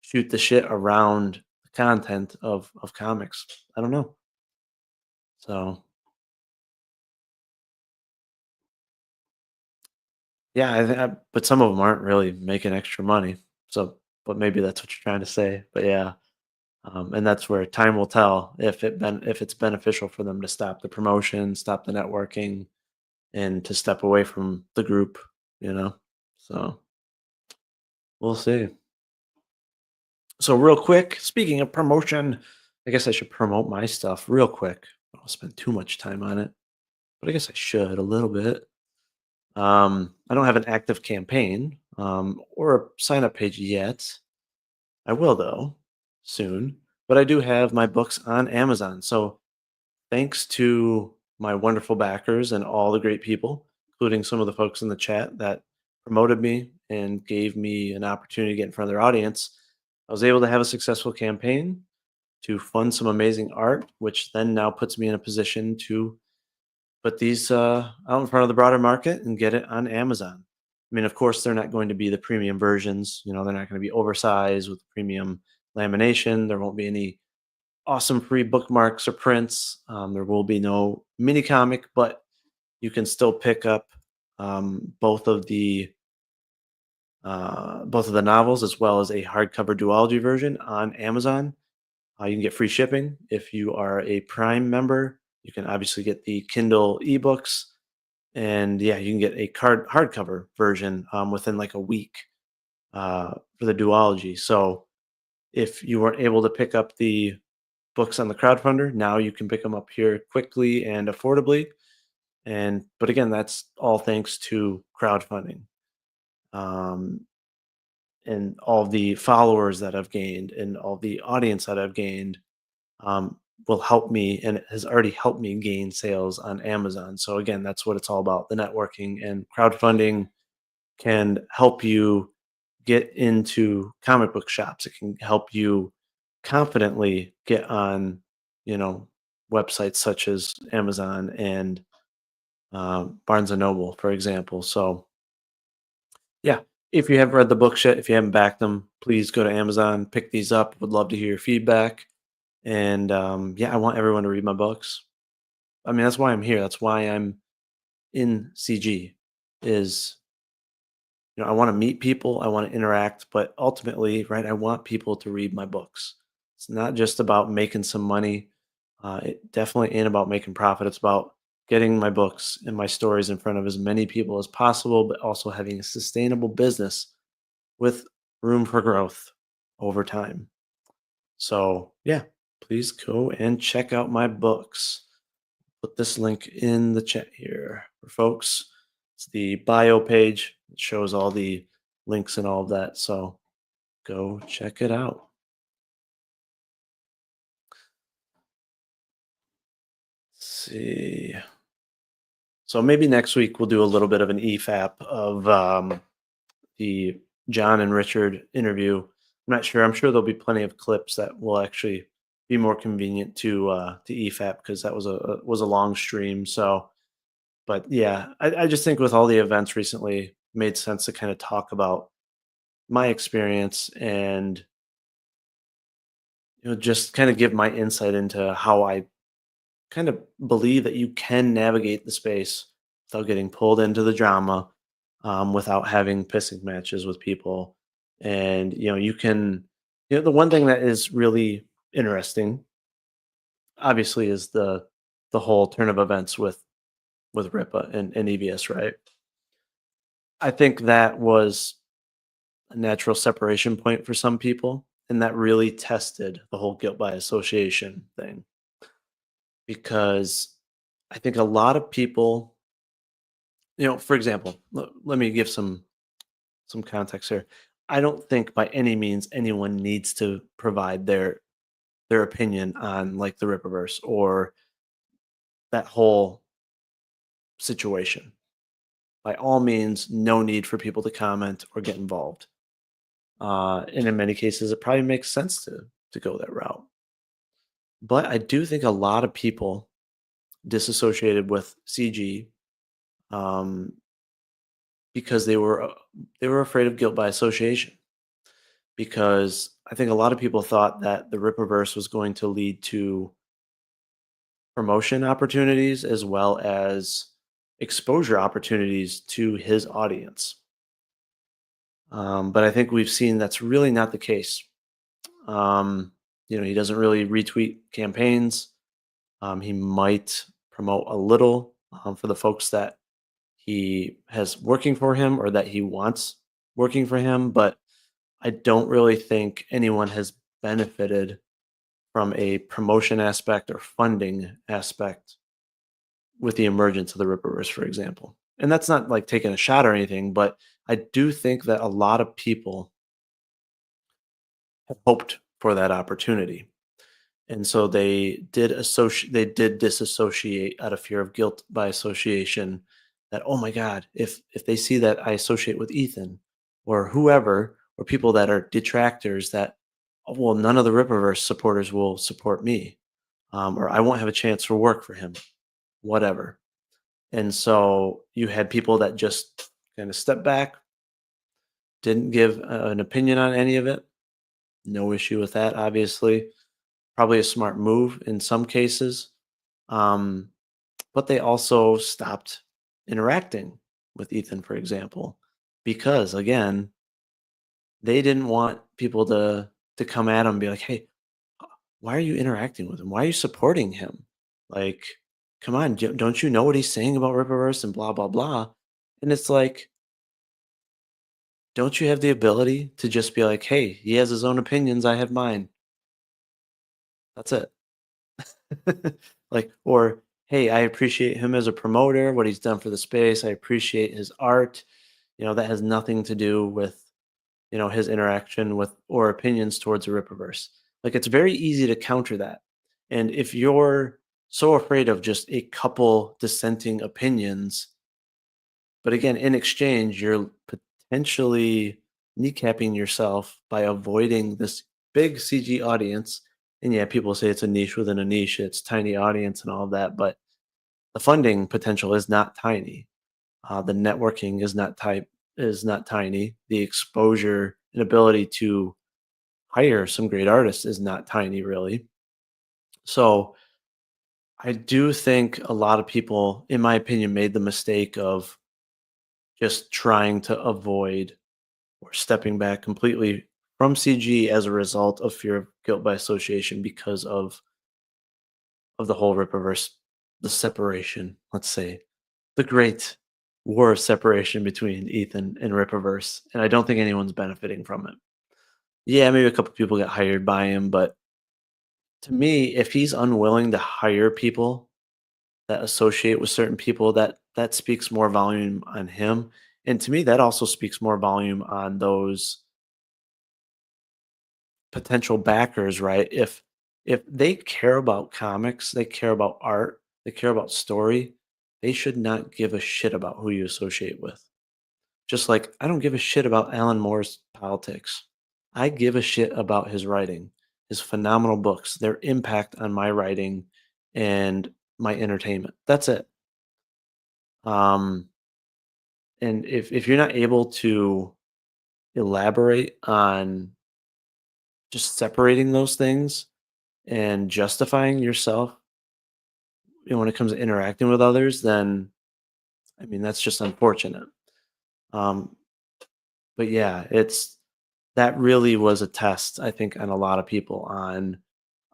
shoot the shit around the content of comics. I don't know. So yeah, but some of them aren't really making extra money. So, but maybe that's what you're trying to say. But yeah, and that's where time will tell if it's beneficial for them to stop the promotion, stop the networking, and to step away from the group. You know, so we'll see. So real quick, speaking of promotion, I guess I should promote my stuff real quick. I don't spend too much time on it, but I guess I should a little bit. I don't have an active campaign or a sign up page yet. I will though soon, but I do have my books on Amazon. So thanks to my wonderful backers and all the great people, including some of the folks in the chat that promoted me and gave me an opportunity to get in front of their audience, I was able to have a successful campaign to fund some amazing art, which then now puts me in a position to put these out in front of the broader market and get it on Amazon. I mean, of course, they're not going to be the premium versions. You know, they're not going to be oversized with premium lamination. There won't be any awesome free bookmarks or prints. There will be no mini comic, but you can still pick up both of the novels as well as a hardcover duology version on Amazon. You can get free shipping if you are a Prime member. You can obviously get the Kindle ebooks, and yeah, you can get a hardcover version within like a week for the duology. So if you weren't able to pick up the books on the crowdfunder, now you can pick them up here quickly and affordably. But again, that's all thanks to crowdfunding. And all the followers that I've gained and all the audience that I've gained will help me, and it has already helped me gain sales on Amazon. So again, that's what it's all about. The networking and crowdfunding can help you get into comic book shops. It can help you confidently get on, you know, websites such as Amazon and Barnes and Noble, for example. So yeah, if you haven't read the books yet, if you haven't backed them, please go to Amazon, pick these up. Would love to hear your feedback. And yeah, I want everyone to read my books. I mean, that's why I'm here. That's why I'm in CG. Is, you know, I want to meet people, I want to interact, but ultimately, right, I want people to read my books. It's not just about making some money. It definitely ain't about making profit. It's about getting my books and my stories in front of as many people as possible, but also having a sustainable business with room for growth over time. So, yeah, please go and check out my books. Put this link in the chat here for folks. It's the bio page. It shows all the links and all of that. So go check it out. Let's see. So maybe next week we'll do a little bit of an EFAP of the John and Richard interview. I'm not sure. I'm sure there'll be plenty of clips that will actually be more convenient to EFAP, because that was a long stream. So, but yeah, I just think with all the events recently, it made sense to kind of talk about my experience and, you know, just kind of give my insight into how I kind of believe that you can navigate the space without getting pulled into the drama, without having pissing matches with people. And, you know, you can, you know, the one thing that is really interesting, obviously, is the whole turn of events with Ripa and EVS, right? I think that was a natural separation point for some people, and that really tested the whole guilt by association thing. Because I think a lot of people, you know, for example, let me give some context here. I don't think by any means anyone needs to provide their their opinion on like the Rippaverse or that whole situation. By all means, no need for people to comment or get involved. And in many cases, it probably makes sense to go that route. But I do think a lot of people disassociated with CG um, because they were afraid of guilt by association. Because I think a lot of people thought that the Rippaverse was going to lead to promotion opportunities as well as exposure opportunities to his audience. But I think we've seen that's really not the case. He doesn't really retweet campaigns. He might promote a little for the folks that he has working for him or that he wants working for him, but I don't really think anyone has benefited from a promotion aspect or funding aspect with the emergence of the Rippaverse, for example. And that's not like taking a shot or anything, but I do think that a lot of people have hoped for that opportunity. And so they did disassociate out of fear of guilt by association that, oh my God, if they see that I associate with Ethan or whoever, or people that are detractors that, oh, well, none of the Rippaverse supporters will support me, or I won't have a chance for work for him, whatever. And so you had people that just kind of stepped back, didn't give an opinion on any of it. No issue with that, obviously. Probably a smart move in some cases. But they also stopped interacting with Ethan, for example, because again, they didn't want people to come at him and be like, hey, why are you interacting with him? Why are you supporting him? Like, come on, don't you know what he's saying about Rippaverse and blah, blah, blah? And it's like, don't you have the ability to just be like, hey, he has his own opinions, I have mine. That's it. Like, or hey, I appreciate him as a promoter, what he's done for the space. I appreciate his art. That has nothing to do with, his interaction with or opinions towards the Rippaverse. Like, it's very easy to counter that. And if you're so afraid of just a couple dissenting opinions, but again, in exchange, you're potentially kneecapping yourself by avoiding this big CG audience. And yeah, people say it's a niche within a niche, it's tiny audience and all of that, but the funding potential is not tiny. The networking is not tiny. The exposure and ability to hire some great artists is not tiny, really. So I do think a lot of people, in my opinion, made the mistake of just trying to avoid or stepping back completely from CG as a result of fear of guilt by association because of the whole Rippaverse, the separation, let's say, the great war of separation between Ethan and Rippaverse. And I don't think anyone's benefiting from it. Yeah, maybe a couple people get hired by him, but to me, if he's unwilling to hire people that associate with certain people, that speaks more volume on him. And to me, that also speaks more volume on those potential backers, right? If they care about comics, they care about art, they care about story, they should not give a shit about who you associate with. Just like I don't give a shit about Alan Moore's politics. I give a shit about his writing, his phenomenal books, their impact on my writing and my entertainment. That's it. And if you're not able to elaborate on just separating those things and justifying yourself, when it comes to interacting with others, then I mean that's just unfortunate. Um, but yeah, that really was a test, I think, on a lot of people on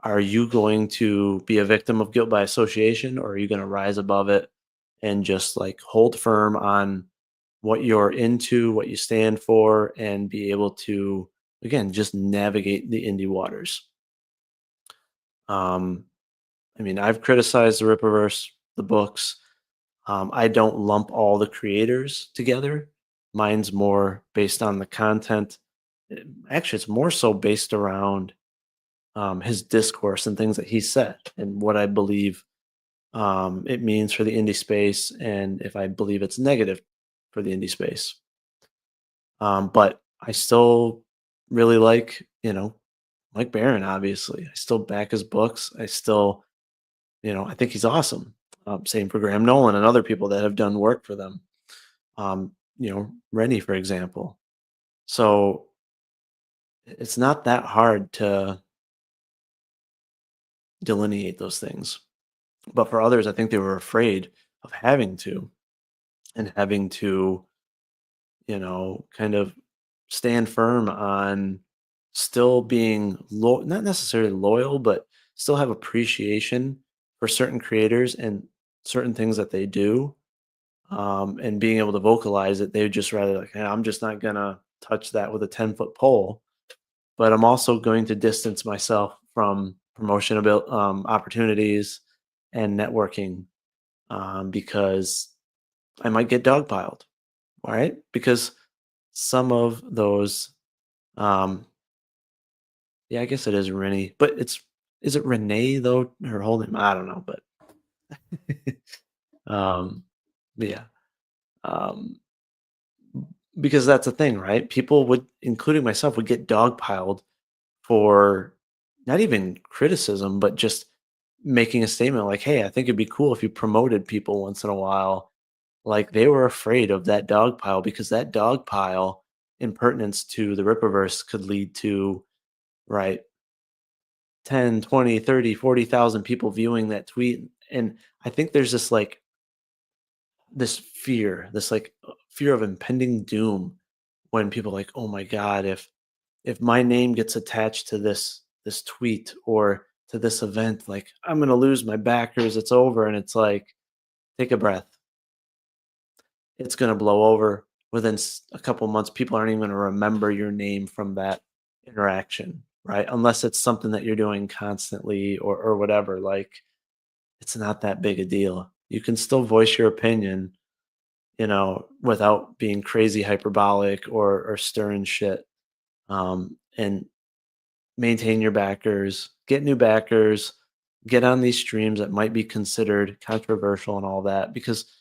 are you going to be a victim of guilt by association or are you going to rise above it and just like hold firm on what you're into, what you stand for, and be able to, again, just navigate the indie waters. I mean, I've criticized the Rippaverse, the books. I don't lump all the creators together. Mine's more based on the content. Actually, it's more so based around his discourse and things that he said and what I believe it means for the indie space, and if I believe it's negative for the indie space. But I still really like, Mike Barron, obviously. I still back his books. I still, I think he's awesome. Same for Graham Nolan and other people that have done work for them. Rennie, for example. So it's not that hard to delineate those things. But for others, I think they were afraid of having to and having to, kind of stand firm on still being not necessarily loyal, but still have appreciation for certain creators and certain things that they do. And being able to vocalize it, they would just rather like, hey, I'm just not gonna touch that with a 10-foot pole. But I'm also going to distance myself from promotion opportunities and networking because I might get dogpiled. All right, because some of those, yeah, I guess it is Rennie, but is it Renee though? Her whole name, I don't know, but um, yeah, um, because that's the thing, right? People would, including myself, would get dogpiled for not even criticism, but just making a statement like, "Hey, I think it'd be cool if you promoted people once in a while." Like they were afraid of that dog pile because that dog pile impertinence to the Rippaverse could lead to, right, 10, 20, 30, 40,000 people viewing that tweet. And I think there's this fear, fear of impending doom when people are like, oh my God, if my name gets attached to this tweet or to this event, like I'm gonna lose my backers, it's over. And it's like, take a breath. It's going to blow over within a couple months. People aren't even going to remember your name from that interaction, right? Unless it's something that you're doing constantly or whatever. Like, it's not that big a deal. You can still voice your opinion, without being crazy hyperbolic or stirring shit. And maintain your backers, get new backers, get on these streams that might be considered controversial and all that. Because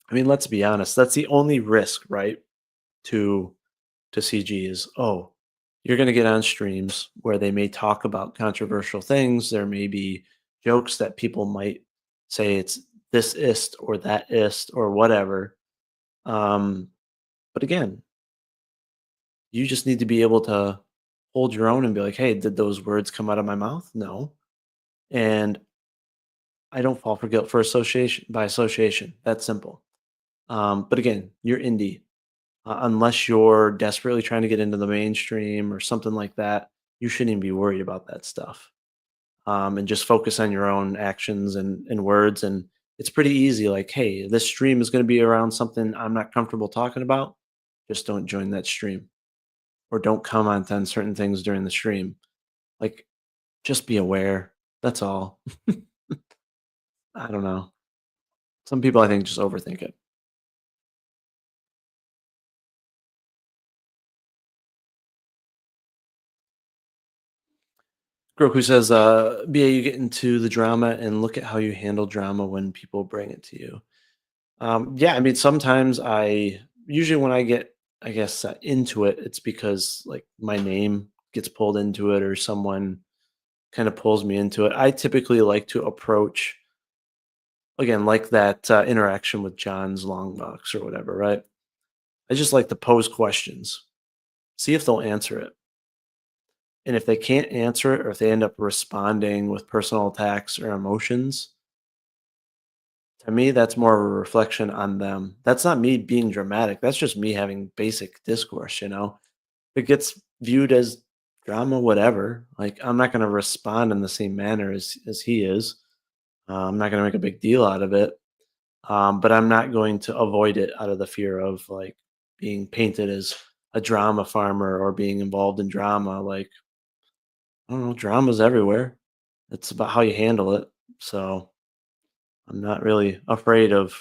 I mean, let's be honest, that's the only risk, right? To CG is, oh, you're going to get on streams where they may talk about controversial things. There may be jokes that people might say it's this ist or that ist or whatever. But again, you just need to be able to hold your own and be like, hey, did those words come out of my mouth? No. And I don't fall for guilt for association by association. That's simple. But again, you're indie. Unless you're desperately trying to get into the mainstream or something like that, you shouldn't even be worried about that stuff. And just focus on your own actions and words. And it's pretty easy. Like, hey, this stream is going to be around something I'm not comfortable talking about. Just don't join that stream or don't comment on certain things during the stream. Like, just be aware. That's all. I don't know. Some people, I think, just overthink it. Groku says, BA, you get into the drama and look at how you handle drama when people bring it to you. Yeah, I mean, sometimes usually when I get, I guess, into it, it's because like my name gets pulled into it or someone kind of pulls me into it. I typically like to approach, again, like that interaction with John's long box or whatever, right? I just like to pose questions, see if they'll answer it. And if they can't answer it or if they end up responding with personal attacks or emotions, to me, that's more of a reflection on them. That's not me being dramatic. That's just me having basic discourse, If it gets viewed as drama, whatever. Like, I'm not going to respond in the same manner as he is. I'm not going to make a big deal out of it. But I'm not going to avoid it out of the fear of like being painted as a drama farmer or being involved in drama. Like, I don't know, drama's everywhere. It's about how you handle it. So I'm not really afraid of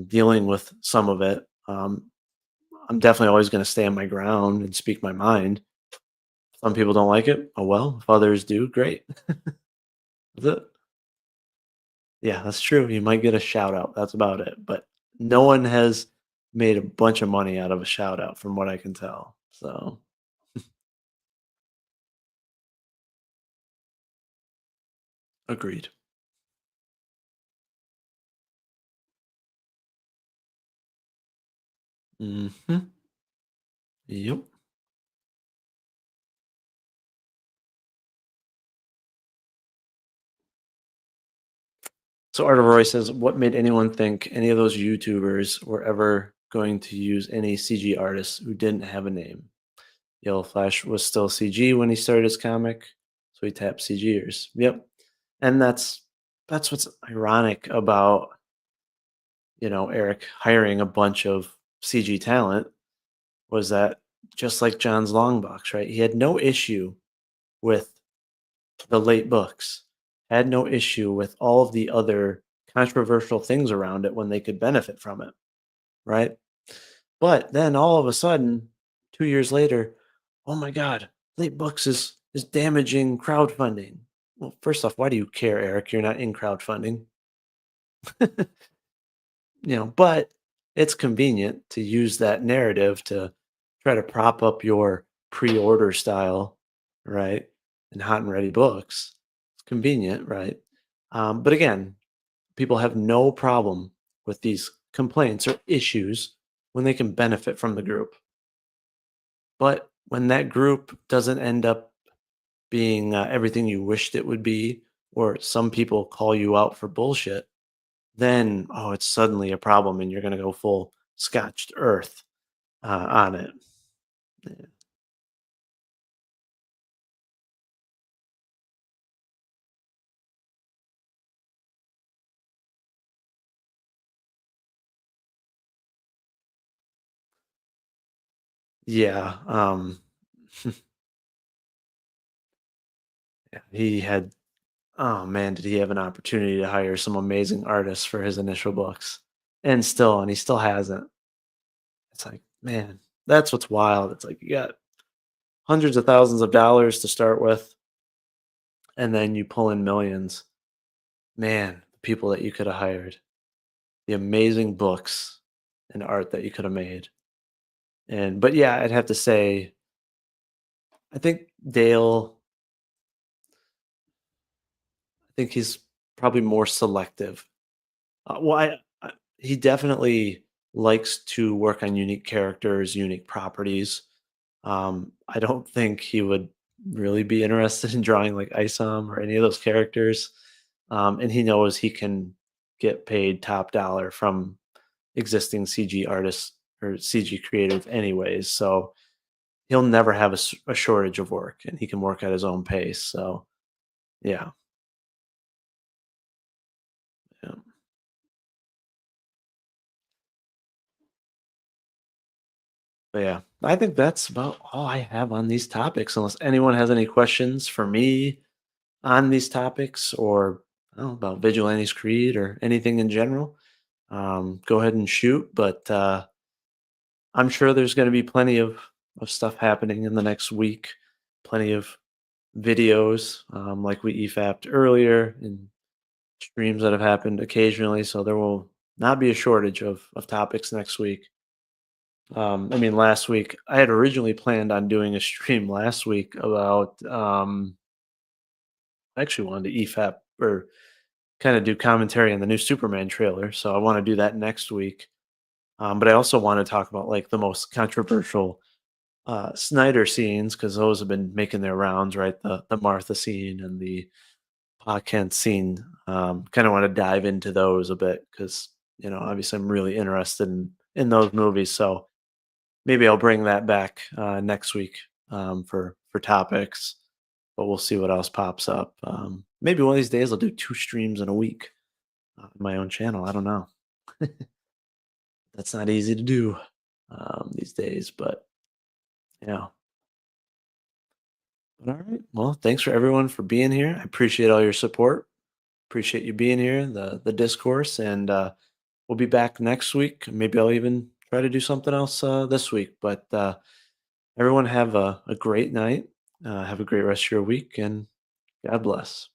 dealing with some of it. I'm definitely always going to stay on my ground and speak my mind. Some people don't like it. Oh well. If others do, great. That's it. Yeah, that's true. You might get a shout out. That's about it. But no one has made a bunch of money out of a shout out, from what I can tell. So agreed. Hmm. Yep. So Art of Roy says, what made anyone think any of those YouTubers were ever going to use any CG artists who didn't have a name? Yellow Flash was still CG when he started his comic, so he tapped CGers. Yep. And that's what's ironic about, Eric hiring a bunch of CG talent, was that just like John's long box, right? He had no issue with the late books, had no issue with all of the other controversial things around it when they could benefit from it, right? But then all of a sudden, 2 years later, oh my God, late books is damaging crowdfunding. Well, first off, why do you care, Eric? You're not in crowdfunding. But it's convenient to use that narrative to try to prop up your pre-order style, right? And hot and ready books. It's convenient, right? But again, people have no problem with these complaints or issues when they can benefit from the group. But when that group doesn't end up being everything you wished it would be, or some people call you out for bullshit, then it's suddenly a problem, and you're going to go full scotched earth on it. Yeah. Yeah, he had. Oh man, did he have an opportunity to hire some amazing artists for his initial books, and he still hasn't. It's like, man, that's what's wild. It's like you got hundreds of thousands of dollars to start with, and then you pull in millions. Man, the people that you could have hired, the amazing books and art that you could have made. But yeah, I'd have to say, I think Dale, I think he's probably more selective. He definitely likes to work on unique characters, unique properties. I don't think he would really be interested in drawing like Isom or any of those characters. And he knows he can get paid top dollar from existing CG artists or CG creators, anyways. So he'll never have a shortage of work, and he can work at his own pace. So yeah, yeah. But yeah, I think that's about all I have on these topics. Unless anyone has any questions for me on these topics, or I don't know, about Vigilantes Creed or anything in general, go ahead and shoot. But I'm sure there's going to be plenty of stuff happening in the next week. Plenty of videos, like we EFAP'd earlier, and streams that have happened occasionally. So there will not be a shortage of topics next week. I mean, last week I had originally planned on doing a stream last week about. I actually wanted to EFAP or kind of do commentary on the new Superman trailer, so I want to do that next week. But I also want to talk about like the most controversial Snyder scenes, because those have been making their rounds, right? The Martha scene and the Pa Kent scene. Kind of want to dive into those a bit because obviously I'm really interested in those movies. So maybe I'll bring that back next week for topics, but we'll see what else pops up. Maybe one of these days I'll do 2 streams in a week on my own channel. I don't know. That's not easy to do these days, but yeah. But all right. Well, thanks for everyone for being here. I appreciate all your support. Appreciate you being here, the discourse, and we'll be back next week. Maybe I'll even try to do something else this week. But everyone have a great night. Have a great rest of your week, and God bless.